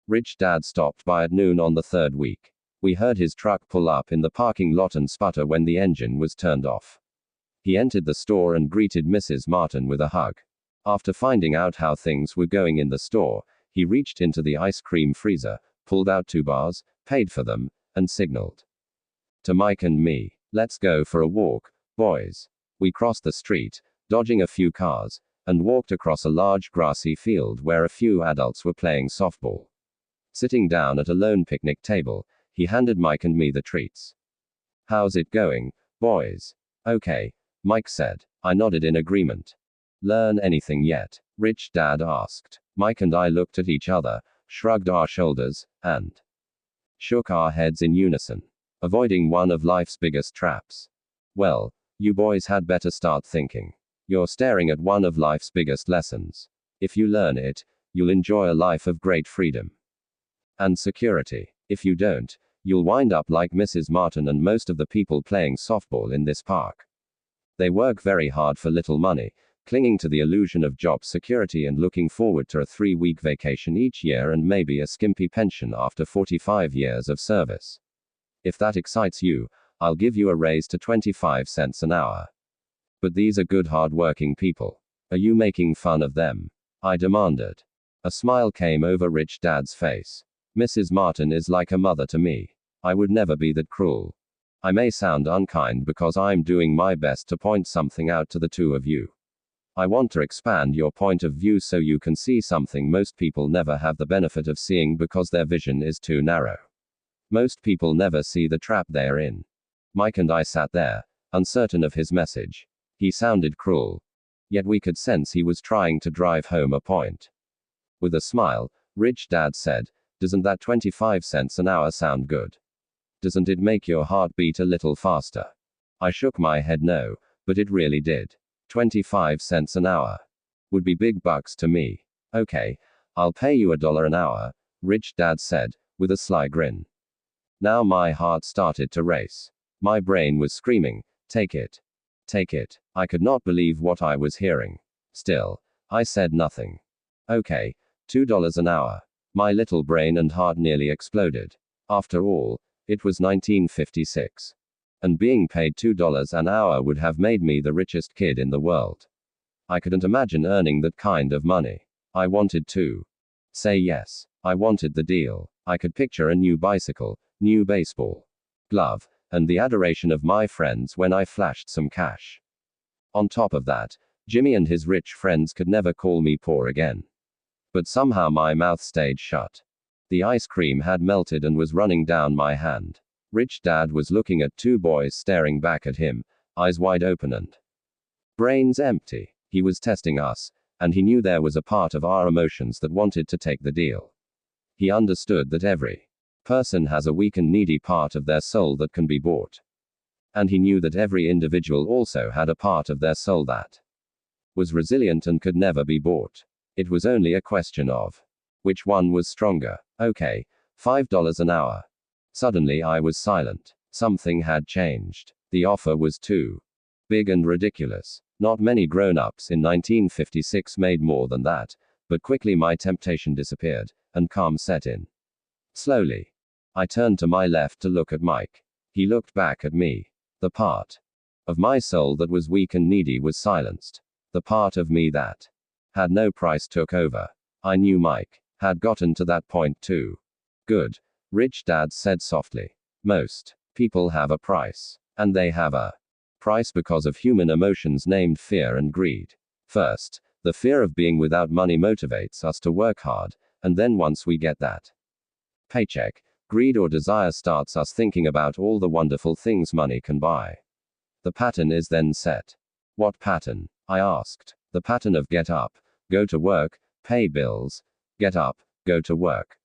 Speaker 1: Rich Dad stopped by at noon on the 3rd week. We heard his truck pull up in the parking lot and sputter when the engine was turned off. He entered the store and greeted Mrs. Martin with a hug. After finding out how things were going in the store, he reached into the ice cream freezer, pulled out 2 bars, paid for them, and signaled to Mike and me, let's go for a walk, boys. We crossed the street, dodging a few cars, and walked across a large grassy field where a few adults were playing softball. Sitting down at a lone picnic table, he handed Mike and me the treats. How's it going, boys? Okay, Mike said. I nodded in agreement. Learn anything yet? Rich Dad asked. Mike and I looked at each other, shrugged our shoulders, and shook our heads in unison, avoiding one of life's biggest traps. Well, you boys had better start thinking. You're staring at one of life's biggest lessons. If you learn it, you'll enjoy a life of great freedom and security. If you don't, you'll wind up like Mrs. Martin and most of the people playing softball in this park. They work very hard for little money, clinging to the illusion of job security and looking forward to a 3-week vacation each year and maybe a skimpy pension after 45 years of service. If that excites you, I'll give you a raise to 25 cents an hour. But these are good hard-working people. Are you making fun of them? I demanded. A smile came over Rich Dad's face. Mrs. Martin is like a mother to me. I would never be that cruel. I may sound unkind because I'm doing my best to point something out to the two of you. I want to expand your point of view so you can see something most people never have the benefit of seeing because their vision is too narrow. Most people never see the trap they're in. Mike and I sat there, uncertain of his message. He sounded cruel. Yet we could sense he was trying to drive home a point. With a smile, Rich Dad said, doesn't that 25 cents an hour sound good? Doesn't it make your heart beat a little faster? I shook my head no, but it really did. 25 cents an hour would be big bucks to me. Okay, I'll pay you $1 an hour, Rich Dad said, with a sly grin. Now my heart started to race. My brain was screaming, take it. Take it. I could not believe what I was hearing. Still, I said nothing. Okay, $2 an hour. My little brain and heart nearly exploded. After all, it was 1956. And being paid $2 an hour would have made me the richest kid in the world. I couldn't imagine earning that kind of money. I wanted to say yes. I wanted the deal. I could picture a new bicycle, new baseball glove, and the adoration of my friends when I flashed some cash. On top of that, Jimmy and his rich friends could never call me poor again. But somehow my mouth stayed shut. The ice cream had melted and was running down my hand. Rich Dad was looking at 2 boys staring back at him, eyes wide open and brains empty. He was testing us, and he knew there was a part of our emotions that wanted to take the deal. He understood that every person has a weak and needy part of their soul that can be bought. And he knew that every individual also had a part of their soul that was resilient and could never be bought. It was only a question of which one was stronger. Okay, $5 an hour. Suddenly I was silent. Something had changed. The offer was too big and ridiculous. Not many grown-ups in 1956 made more than that, but quickly my temptation disappeared, and calm set in. Slowly, I turned to my left to look at Mike. He looked back at me. The part of my soul that was weak and needy was silenced. The part of me that had no price took over. I knew Mike had gotten to that point too. Good. Rich Dad said softly. Most people have a price. And they have a price because of human emotions named fear and greed. First, the fear of being without money motivates us to work hard, and then once we get that paycheck, greed or desire starts us thinking about all the wonderful things money can buy. The pattern is then set. What pattern? I asked. The pattern of get up, go to work, pay bills, get up, go to work,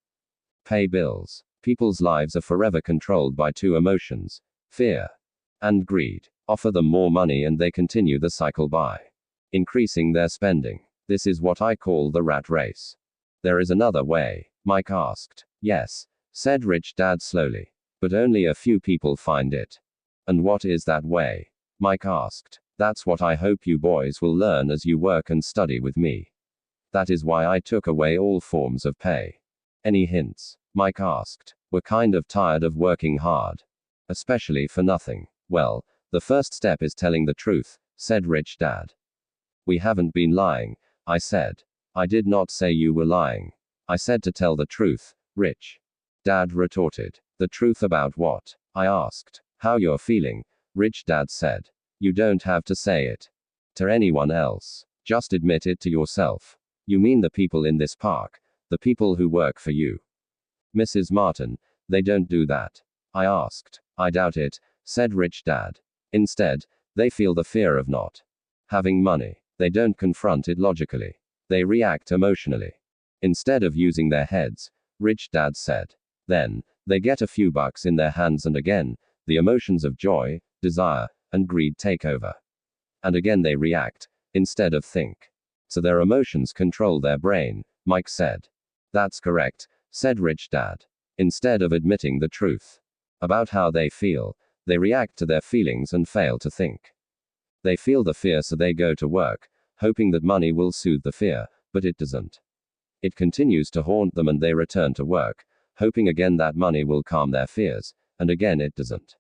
Speaker 1: pay bills. People's lives are forever controlled by two emotions, fear and greed. Offer them more money and they continue the cycle by increasing their spending. This is what I call the rat race. There is another way, Mike asked. Yes, said Rich Dad slowly. But only a few people find it. And what is that way? Mike asked. That's what I hope you boys will learn as you work and study with me. That is why I took away all forms of pay. Any hints? Mike asked. We're kind of tired of working hard. Especially for nothing. Well, the first step is telling the truth, said Rich Dad. We haven't been lying, I said. I did not say you were lying. I said to tell the truth, Rich. Dad retorted. The truth about what? I asked. How you're feeling, Rich Dad said. You don't have to say it to anyone else. Just admit it to yourself. You mean the people in this park, the people who work for you. Mrs. Martin, they don't do that. I asked. I doubt it, said Rich Dad. Instead, they feel the fear of not having money. They don't confront it logically. They react emotionally. Instead of using their heads, Rich Dad said. Then, they get a few bucks in their hands and again, the emotions of joy, desire, and greed take over. And again they react, instead of think. So their emotions control their brain, Mike said. That's correct, said Rich Dad. Instead of admitting the truth about how they feel, they react to their feelings and fail to think. They feel the fear so they go to work, hoping that money will soothe the fear, but it doesn't. It continues to haunt them and they return to work, hoping again that money will calm their fears, and again it doesn't.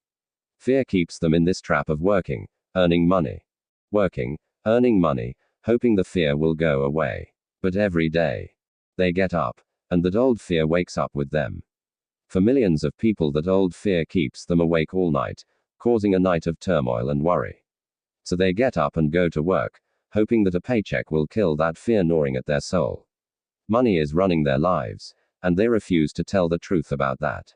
Speaker 1: Fear keeps them in this trap of working, earning money. Working, earning money, hoping the fear will go away. But every day, they get up, and that old fear wakes up with them. For millions of people, that old fear keeps them awake all night, causing a night of turmoil and worry. So they get up and go to work, hoping that a paycheck will kill that fear gnawing at their soul. Money is running their lives, and they refuse to tell the truth about that.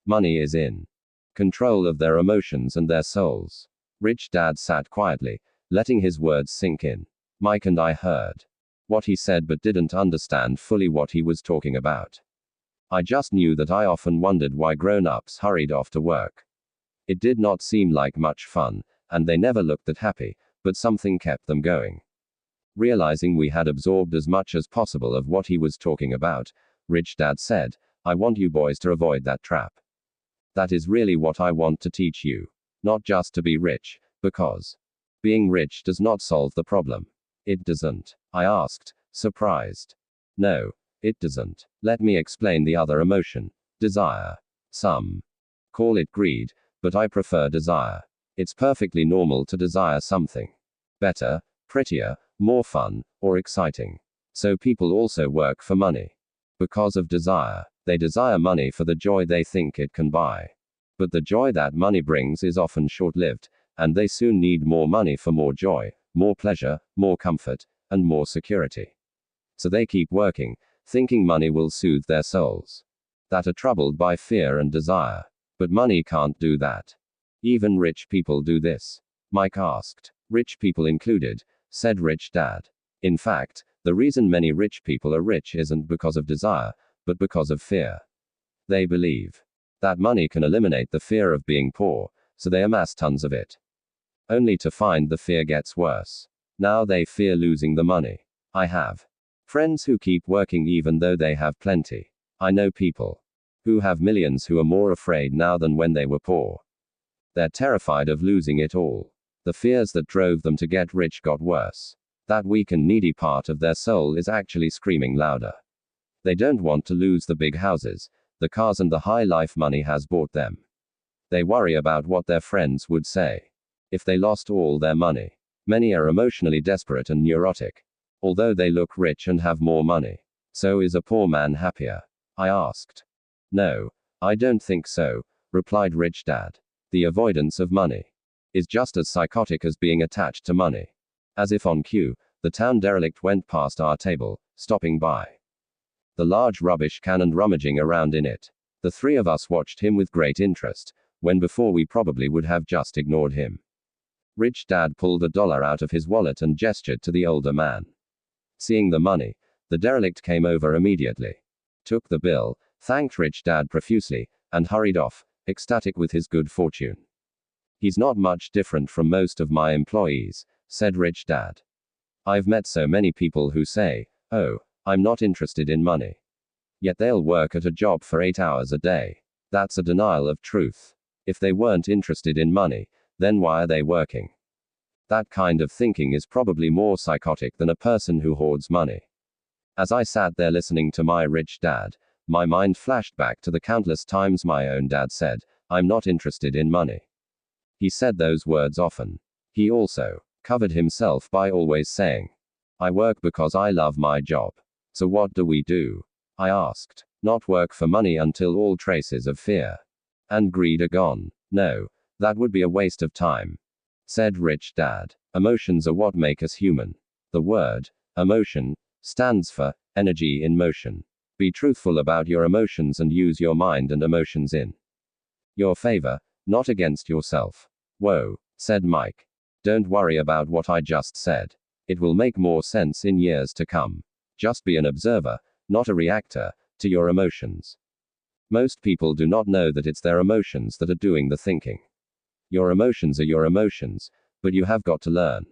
Speaker 1: Money is in control of their emotions and their souls. Rich Dad sat quietly, letting his words sink in. Mike and I heard what he said but didn't understand fully what he was talking about. I just knew that I often wondered why grown-ups hurried off to work. It did not seem like much fun, and they never looked that happy, but something kept them going. Realizing we had absorbed as much as possible of what he was talking about, Rich Dad said, I want you boys to avoid that trap. That is really what I want to teach you. Not just to be rich, because being rich does not solve the problem. It doesn't. I asked, surprised. No, it doesn't. Let me explain the other emotion. Desire. Some call it greed, but I prefer desire. It's perfectly normal to desire something better, prettier, more fun, or exciting. So people also work for money. Because of desire. They desire money for the joy they think it can buy. But the joy that money brings is often short-lived, and they soon need more money for more joy, more pleasure, more comfort, and more security. So they keep working, thinking money will soothe their souls that are troubled by fear and desire. But money can't do that. Even rich people do this. Mike asked. Rich people included, said Rich Dad. In fact, the reason many rich people are rich isn't because of desire, but because of fear. They believe that money can eliminate the fear of being poor, so they amass tons of it. Only to find the fear gets worse. Now they fear losing the money. I have friends who keep working even though they have plenty. I know people who have millions who are more afraid now than when they were poor. They're terrified of losing it all. The fears that drove them to get rich got worse. That weak and needy part of their soul is actually screaming louder. They don't want to lose the big houses, the cars, and the high life money has bought them. They worry about what their friends would say if they lost all their money. Many are emotionally desperate and neurotic. Although they look rich and have more money. So is a poor man happier? I asked. No, I don't think so, replied RichDad. The avoidance of money is just as psychotic as being attached to money. As if on cue, the town derelict went past our table, stopping by the large rubbish can and rummaging around in it. The three of us watched him with great interest, when before we probably would have just ignored him. RichDad pulled $1 out of his wallet and gestured to the older man. Seeing the money, the derelict came over immediately, took the bill, thanked RichDad profusely, and hurried off, ecstatic with his good fortune. He's not much different from most of my employees, said RichDad. I've met so many people who say, oh, I'm not interested in money. Yet they'll work at a job for 8 hours a day. That's a denial of truth. If they weren't interested in money, then why are they working? That kind of thinking is probably more psychotic than a person who hoards money. As I sat there listening to my RichDad, my mind flashed back to the countless times my own dad said, I'm not interested in money. He said those words often. He also covered himself by always saying, I work because I love my job. So what do we do? I asked. Not work for money until all traces of fear and greed are gone. No, that would be a waste of time, said RichDad. Emotions are what make us human. The word emotion stands for energy in motion. Be truthful about your emotions and use your mind and emotions in your favor, not against yourself. Whoa, said Mike. Don't worry about what I just said. It will make more sense in years to come. Just be an observer, not a reactor, to your emotions. Most people do not know that it's their emotions that are doing the thinking. Your emotions are your emotions, but you have got to learn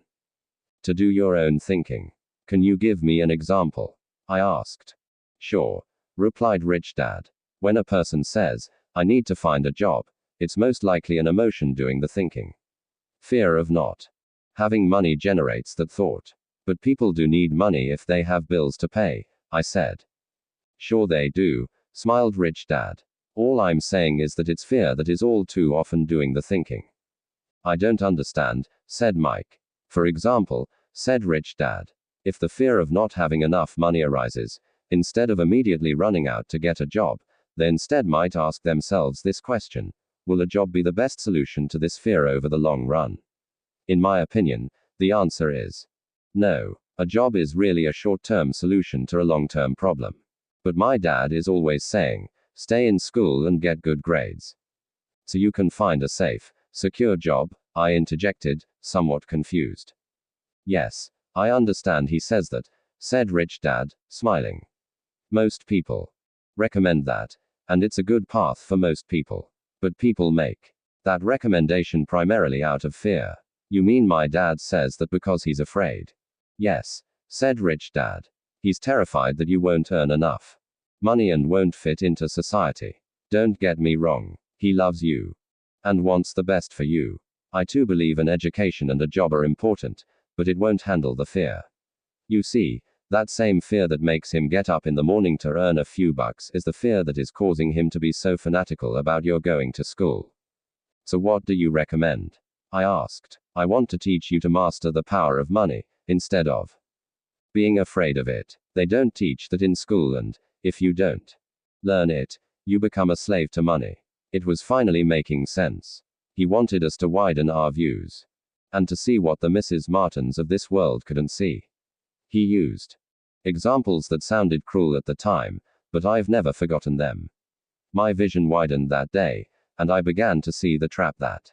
Speaker 1: to do your own thinking. Can you give me an example? I asked. Sure, replied RichDad. When a person says, I need to find a job, it's most likely an emotion doing the thinking. Fear of not having money generates that thought. But people do need money if they have bills to pay, I said. Sure they do, smiled RichDad. All I'm saying is that it's fear that is all too often doing the thinking. I don't understand, said Mike. For example, said RichDad, if the fear of not having enough money arises, instead of immediately running out to get a job, they instead might ask themselves this question: will a job be the best solution to this fear over the long run? In my opinion, the answer is no. A job is really a short-term solution to a long-term problem. But my dad is always saying, stay in school and get good grades, so you can find a safe, secure job, I interjected, somewhat confused. Yes, I understand he says that, said RichDad, smiling. Most people recommend that, and it's a good path for most people. But people make that recommendation primarily out of fear. You mean my dad says that because he's afraid? Yes, said RichDad. He's terrified that you won't earn enough money and won't fit into society. Don't get me wrong, he loves you and wants the best for you. I too believe an education and a job are important, but it won't handle the fear. You see, that same fear that makes him get up in the morning to earn a few bucks is the fear that is causing him to be so fanatical about your going to school. So what do you recommend? I asked. I want to teach you to master the power of money, instead of being afraid of it. They don't teach that in school, and if you don't learn it, you become a slave to money. It was finally making sense. He wanted us to widen our views and to see what the Mrs. Martins of this world couldn't see. He used examples that sounded cruel at the time, but I've never forgotten them. My vision widened that day, and I began to see the trap that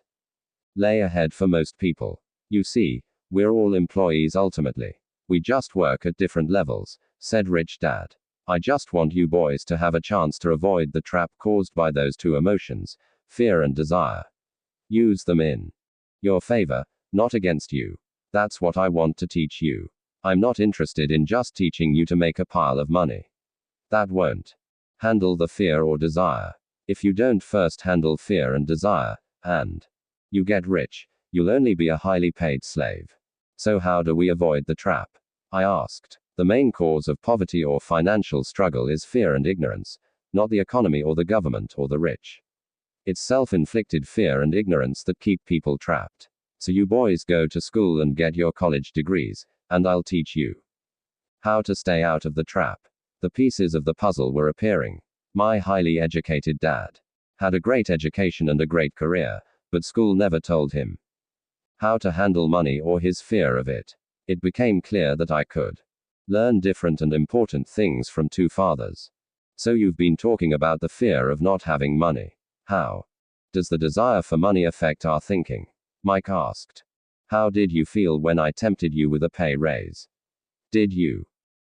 Speaker 1: lay ahead for most people. You see, we're all employees ultimately. We just work at different levels, said RichDad. I just want you boys to have a chance to avoid the trap caused by those two emotions, fear and desire. Use them in your favor, not against you. That's what I want to teach you. I'm not interested in just teaching you to make a pile of money. That won't Handle the fear or desire. If you don't first handle fear and desire, and you get rich, you'll only be a highly paid slave. So how do we avoid the trap? I asked. The main cause of poverty or financial struggle is fear and ignorance, not the economy or the government or the rich. It's self-inflicted fear and ignorance that keep people trapped. So you boys go to school and get your college degrees, and I'll teach you how to stay out of the trap. The pieces of the puzzle were appearing. My highly educated dad had a great education and a great career, but school never told him how to handle money or his fear of it. It became clear that I could learn different and important things from two fathers. So you've been talking about the fear of not having money. How does the desire for money affect our thinking? Mike asked. How did you feel when I tempted you with a pay raise? Did you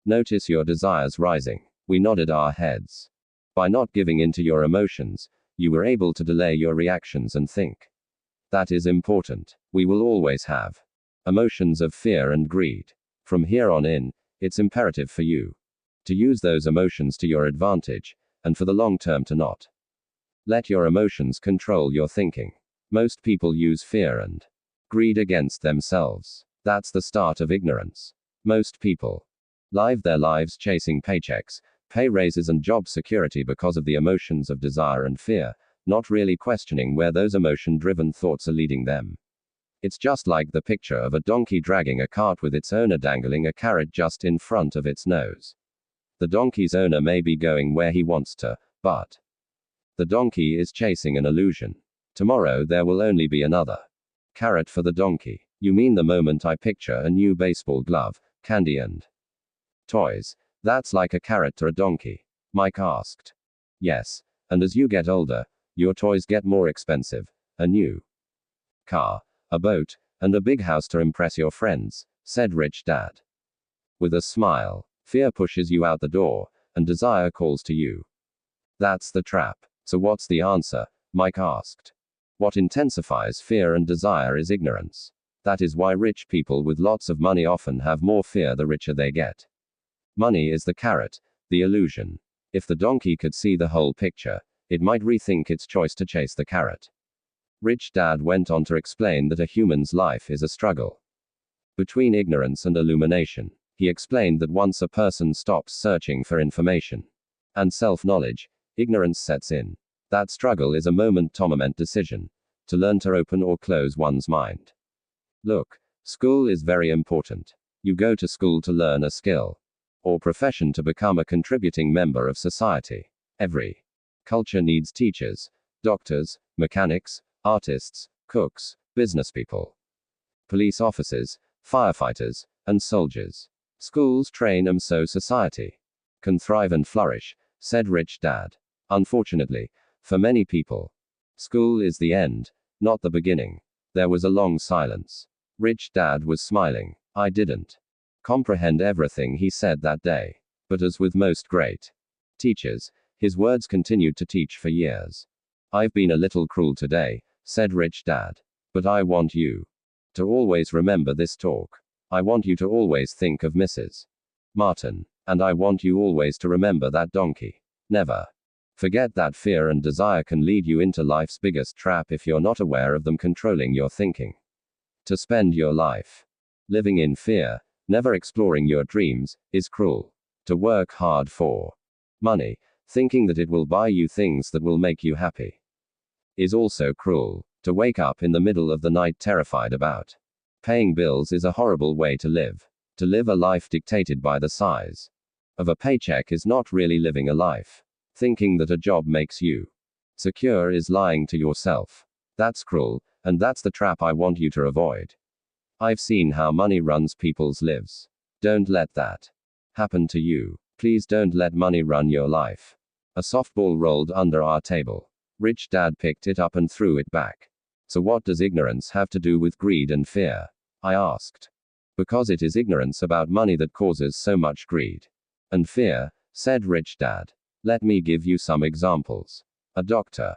Speaker 1: notice your desires rising? We nodded our heads. By not giving in to your emotions, you were able to delay your reactions and think. That is important. We will always have emotions of fear and greed. From here on in, it's imperative for you to use those emotions to your advantage, and for the long term to not let your emotions control your thinking. Most people use fear and greed against themselves. That's the start of ignorance. Most people live their lives chasing paychecks, pay raises and job security because of the emotions of desire and fear, not really questioning where those emotion-driven thoughts are leading them. It's just like the picture of a donkey dragging a cart with its owner dangling a carrot just in front of its nose. The donkey's owner may be going where he wants to, but the donkey is chasing an illusion. Tomorrow there will only be another carrot for the donkey. You mean the moment I picture a new baseball glove, candy and toys, that's like a carrot to a donkey? Mike asked. Yes, and as you get older, your toys get more expensive. A new car, a boat, and a big house to impress your friends, said Rich Dad. With a smile, fear pushes you out the door, and desire calls to you. That's the trap. So what's the answer? Mike asked. What intensifies fear and desire is ignorance. That is why rich people with lots of money often have more fear the richer they get. Money is the carrot, the illusion. If the donkey could see the whole picture, it might rethink its choice to chase the carrot. Rich Dad went on to explain that a human's life is a struggle between ignorance and illumination. He explained that once a person stops searching for information and self-knowledge, ignorance sets in. That struggle is a moment-to-moment decision to learn to open or close one's mind. Look, school is very important. You go to school to learn a skill or profession to become a contributing member of society. Every culture needs teachers, doctors, mechanics, artists, cooks, businesspeople, police officers, firefighters, and soldiers. Schools train them so society can thrive and flourish, said Rich Dad. Unfortunately, for many people, school is the end, not the beginning. There was a long silence. Rich Dad was smiling. I didn't comprehend everything he said that day. But as with most great teachers, his words continued to teach for years. I've been a little cruel today, said Rich Dad. But I want you to always remember this talk. I want you to always think of Mrs. Martin. And I want you always to remember that donkey. Never forget that fear and desire can lead you into life's biggest trap if you're not aware of them controlling your thinking. To spend your life living in fear, never exploring your dreams, is cruel. To work hard for money, thinking that it will buy you things that will make you happy, is also cruel. To wake up in the middle of the night terrified about paying bills is a horrible way to live. To live a life dictated by the size of a paycheck is not really living a life. Thinking that a job makes you secure is lying to yourself. That's cruel, and that's the trap I want you to avoid. I've seen how money runs people's lives. Don't let that happen to you. Please don't let money run your life. A softball rolled under our table. Rich Dad picked it up and threw it back. So what does ignorance have to do with greed and fear? I asked. Because it is ignorance about money that causes so much greed and fear, said Rich Dad. Let me give you some examples. A doctor,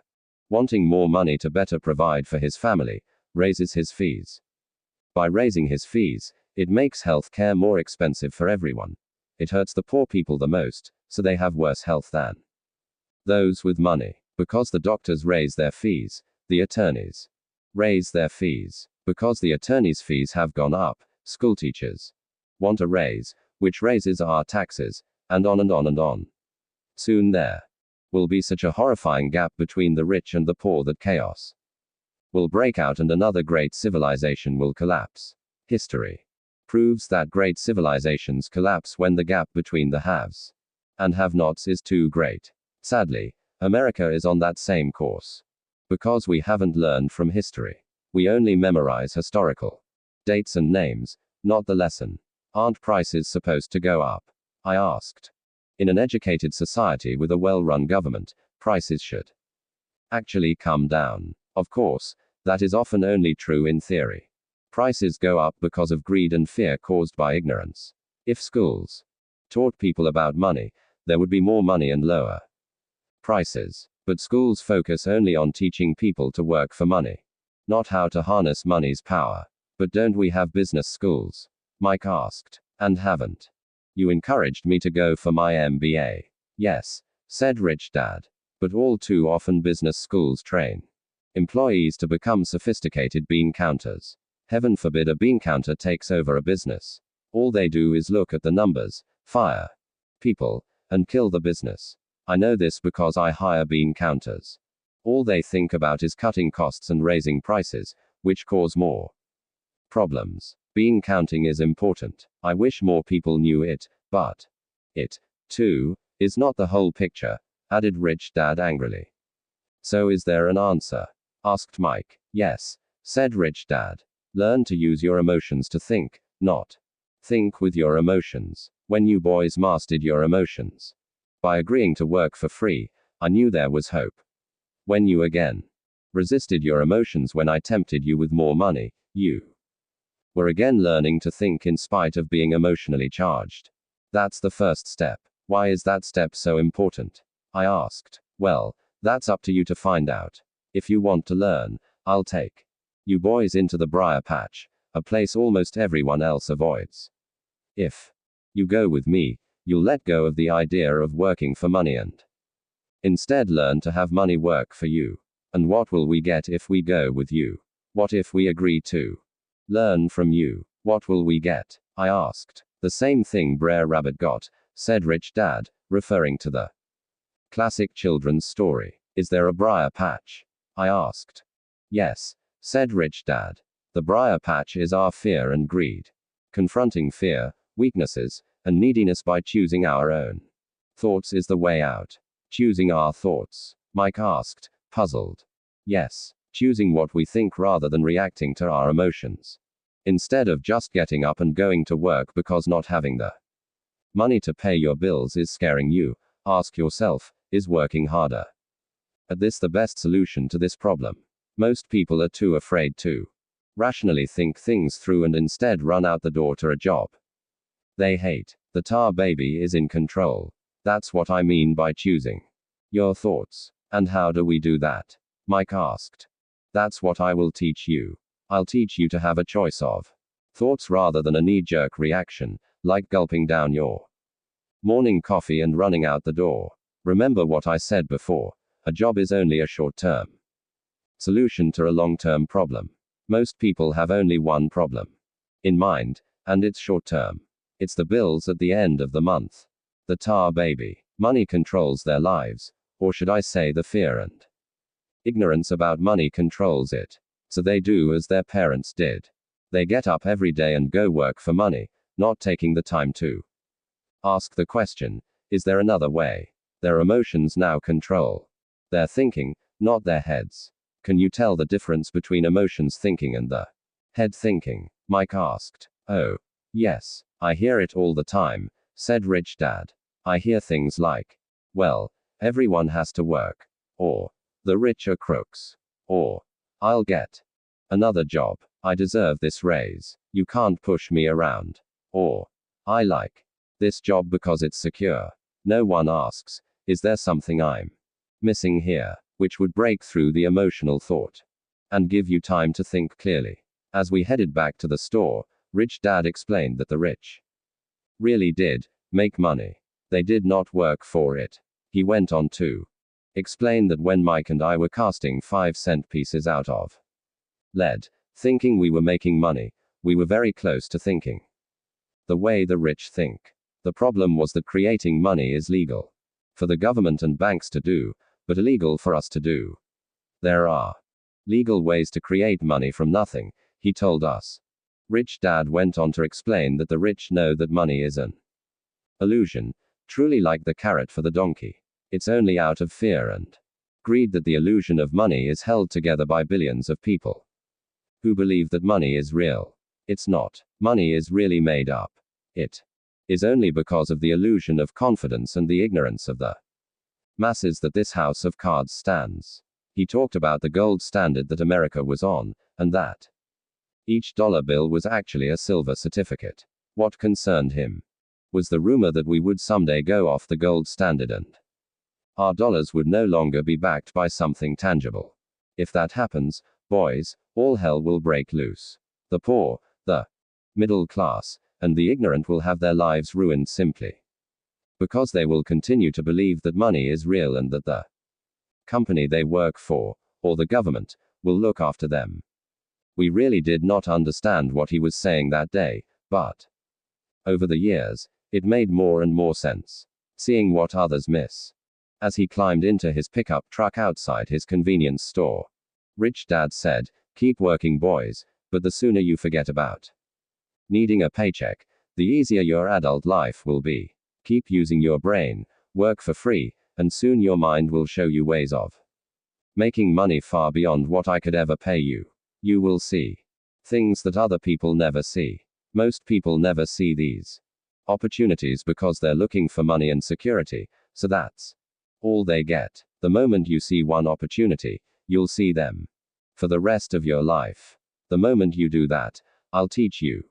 Speaker 1: wanting more money to better provide for his family, raises his fees. By raising his fees, it makes health care more expensive for everyone. It hurts the poor people the most, so they have worse health than Those with money. Because the doctors raise their fees, the attorneys raise their fees. Because the attorneys' fees have gone up, schoolteachers want a raise, which raises our taxes, and on and on and on. Soon there will be such a horrifying gap between the rich and the poor that chaos will break out and another great civilization will collapse. History proves that great civilizations collapse when the gap between the haves and have-nots is too great. Sadly, America is on that same course. Because we haven't learned from history. We only memorize historical dates and names, not the lesson. Aren't prices supposed to go up? I asked. In an educated society with a well-run government, prices should actually come down. Of course, that is often only true in theory. Prices go up because of greed and fear caused by ignorance. If schools taught people about money, there would be more money and lower prices. But schools focus only on teaching people to work for money, not how to harness money's power. But don't we have business schools? Mike asked. And haven't you encouraged me to go for my MBA? Yes, said RichDad. But all too often business schools train employees to become sophisticated bean counters. Heaven forbid a bean counter takes over a business. All they do is look at the numbers, fire people, and kill the business. I know this because I hire bean counters. All they think about is cutting costs and raising prices, which cause more problems. Bean counting is important. I wish more people knew it, but it, too, is not the whole picture, added RichDad angrily. So is there an answer? Asked Mike. Yes, said RichDad. Learn to use your emotions to think, not think with your emotions. When you boys mastered your emotions by agreeing to work for free, I knew there was hope. When you again resisted your emotions when I tempted you with more money, you were again learning to think in spite of being emotionally charged. That's the first step. Why is that step so important? I asked. Well, that's up to you to find out. If you want to learn, I'll take you boys into the briar patch, a place almost everyone else avoids. If you go with me, you'll let go of the idea of working for money and instead learn to have money work for you. And what will we get if we go with you? What if we agree to learn from you? What will we get? I asked. The same thing Brer Rabbit got, said RichDad, referring to the classic children's story. Is there a briar patch? I asked. Yes, said RichDad. The briar patch is our fear and greed. Confronting fear, weaknesses, and neediness by choosing our own thoughts is the way out. Choosing our thoughts? Mike asked, puzzled. Yes, choosing what we think rather than reacting to our emotions. Instead of just getting up and going to work because not having the money to pay your bills is scaring you, ask yourself, is working harder at this the best solution to this problem? Most people are too afraid to rationally think things through and instead run out the door to a job they hate. The tar baby is in control. That's what I mean by choosing your thoughts. And how do we do that? Mike asked. That's what I will teach you. I'll teach you to have a choice of thoughts rather than a knee-jerk reaction, like gulping down your morning coffee and running out the door. Remember what I said before, a job is only a short-term solution to a long-term problem. Most people have only one problem in mind, and it's short-term. It's the bills at the end of the month. The tar baby. Money controls their lives, or should I say the fear and ignorance about money controls it. So they do as their parents did. They get up every day and go work for money, not taking the time to ask the question, is there another way? Their emotions now control their thinking, not their heads. Can you tell the difference between emotions thinking and the head thinking? Mike asked. Oh, yes, I hear it all the time, said RichDad. I hear things like, well, everyone has to work. Or, the rich are crooks. Or, I'll get another job. I deserve this raise. You can't push me around. Or, I like this job because it's secure. No one asks, is there something I'm missing here? Which would break through the emotional thought and give you time to think clearly. As we headed back to the store, RichDad explained that the rich really did make money. They did not work for it. He went on to Explained that when Mike and I were casting 5-cent pieces out of lead, thinking we were making money, we were very close to thinking the way the rich think. The problem was that creating money is legal for the government and banks to do, but illegal for us to do. There are legal ways to create money from nothing, he told us. Rich Dad went on to explain that the rich know that money is an illusion, truly like the carrot for the donkey. It's only out of fear and greed that the illusion of money is held together by billions of people who believe that money is real. It's not. Money is really made up. It is only because of the illusion of confidence and the ignorance of the masses that this house of cards stands. He talked about the gold standard that America was on, and that each dollar bill was actually a silver certificate. What concerned him was the rumor that we would someday go off the gold standard and our dollars would no longer be backed by something tangible. If that happens, boys, all hell will break loose. The poor, the middle class, and the ignorant will have their lives ruined simply because they will continue to believe that money is real and that the company they work for, or the government, will look after them. We really did not understand what he was saying that day, but over the years, it made more and more sense. Seeing what others miss. As he climbed into his pickup truck outside his convenience store, Rich Dad said, "Keep working, boys, but the sooner you forget about needing a paycheck, the easier your adult life will be. Keep using your brain, work for free, and soon your mind will show you ways of making money far beyond what I could ever pay you. You will see things that other people never see. Most people never see these opportunities because they're looking for money and security, so that's all they get. The moment you see one opportunity, you'll see them for the rest of your life. The moment you do that, I'll teach you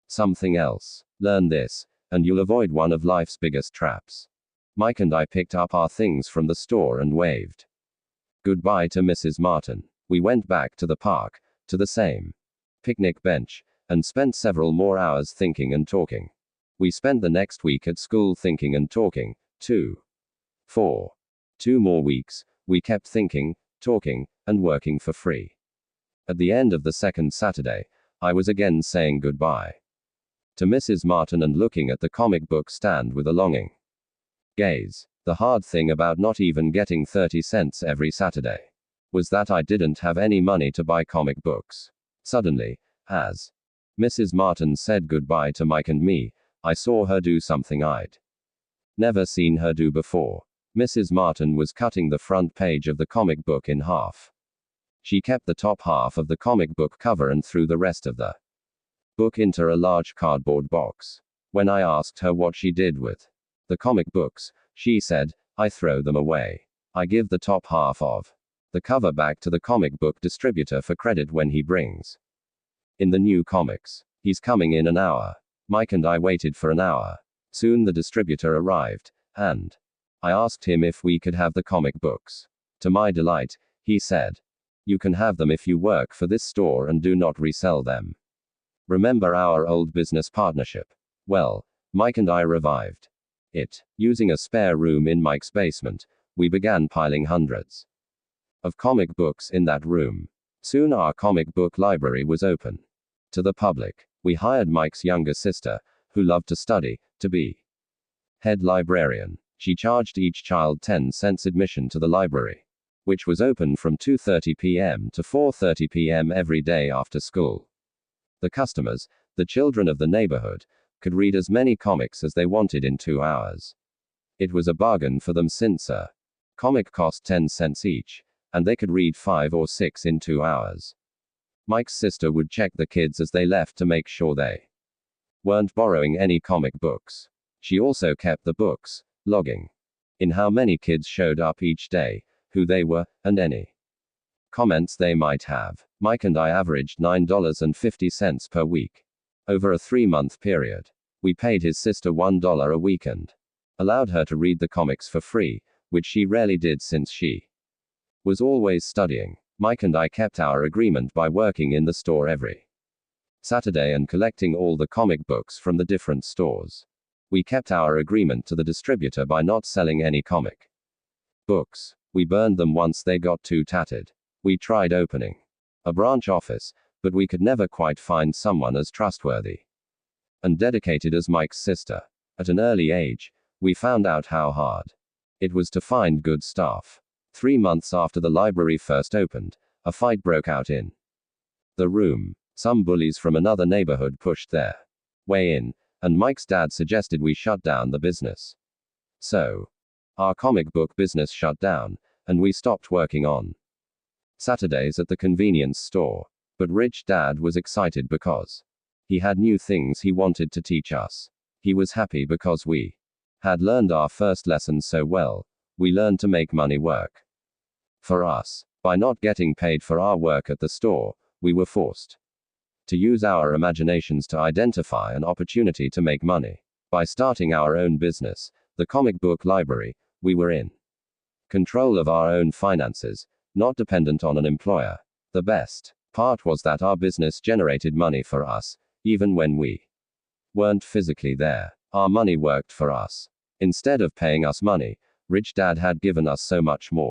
Speaker 1: something else. Learn this, and you'll avoid one of life's biggest traps." Mike and I picked up our things from the store and waved goodbye to Mrs. Martin. We went back to the park, to the same picnic bench, and spent several more hours thinking and talking. We spent the next week at school thinking and talking, too. For 2 more weeks, we kept thinking, talking, and working for free. At the end of the second Saturday, I was again saying goodbye to Mrs. Martin and looking at the comic book stand with a longing gaze. The hard thing about not even getting 30 cents every Saturday was that I didn't have any money to buy comic books. Suddenly, as Mrs. Martin said goodbye to Mike and me, I saw her do something I'd never seen her do before. Mrs. Martin was cutting the front page of the comic book in half. She kept the top half of the comic book cover and threw the rest of the book into a large cardboard box. When I asked her what she did with the comic books, she said, "I throw them away. I give the top half of the cover back to the comic book distributor for credit when he brings in the new comics. He's coming in an hour." Mike and I waited for an hour. Soon the distributor arrived, and I asked him if we could have the comic books. To my delight, he said, "You can have them if you work for this store and do not resell them. Remember our old business partnership?" Well, Mike and I revived it. Using a spare room in Mike's basement, we began piling hundreds of comic books in that room. Soon our comic book library was open to the public. We hired Mike's younger sister, who loved to study, to be head librarian. She charged each child 10 cents admission to the library, which was open from 2:30 p.m. to 4:30 p.m. every day after school. The customers, the children of the neighborhood, could read as many comics as they wanted in 2 hours. It was a bargain for them since a comic cost 10 cents each, and they could read 5 or 6 in 2 hours. Mike's sister would check the kids as they left to make sure they weren't borrowing any comic books. She also kept the books, logging in how many kids showed up each day, who they were, and any comments they might have. Mike and I averaged $9.50 per week. Over a 3-month period. We paid his sister $1 a week and allowed her to read the comics for free, which she rarely did since she was always studying. Mike and I kept our agreement by working in the store every Saturday and collecting all the comic books from the different stores. We kept our agreement to the distributor by not selling any comic books. We burned them once they got too tattered. We tried opening a branch office, but we could never quite find someone as trustworthy and dedicated as Mike's sister. At an early age, we found out how hard it was to find good staff. 3 months after the library first opened, a fight broke out in the room. Some bullies from another neighborhood pushed their way in, and Mike's dad suggested we shut down the business. So, our comic book business shut down, and we stopped working on Saturdays at the convenience store. But RichDad was excited because he had new things he wanted to teach us. He was happy because we had learned our first lesson so well. We learned to make money work for us. By not getting paid for our work at the store, we were forced to use our imaginations to identify an opportunity to make money. By starting our own business, the comic book library, we were in control of our own finances, not dependent on an employer. The best part was that our business generated money for us, even when we weren't physically there. Our money worked for us. Instead of paying us money, RichDad had given us so much more.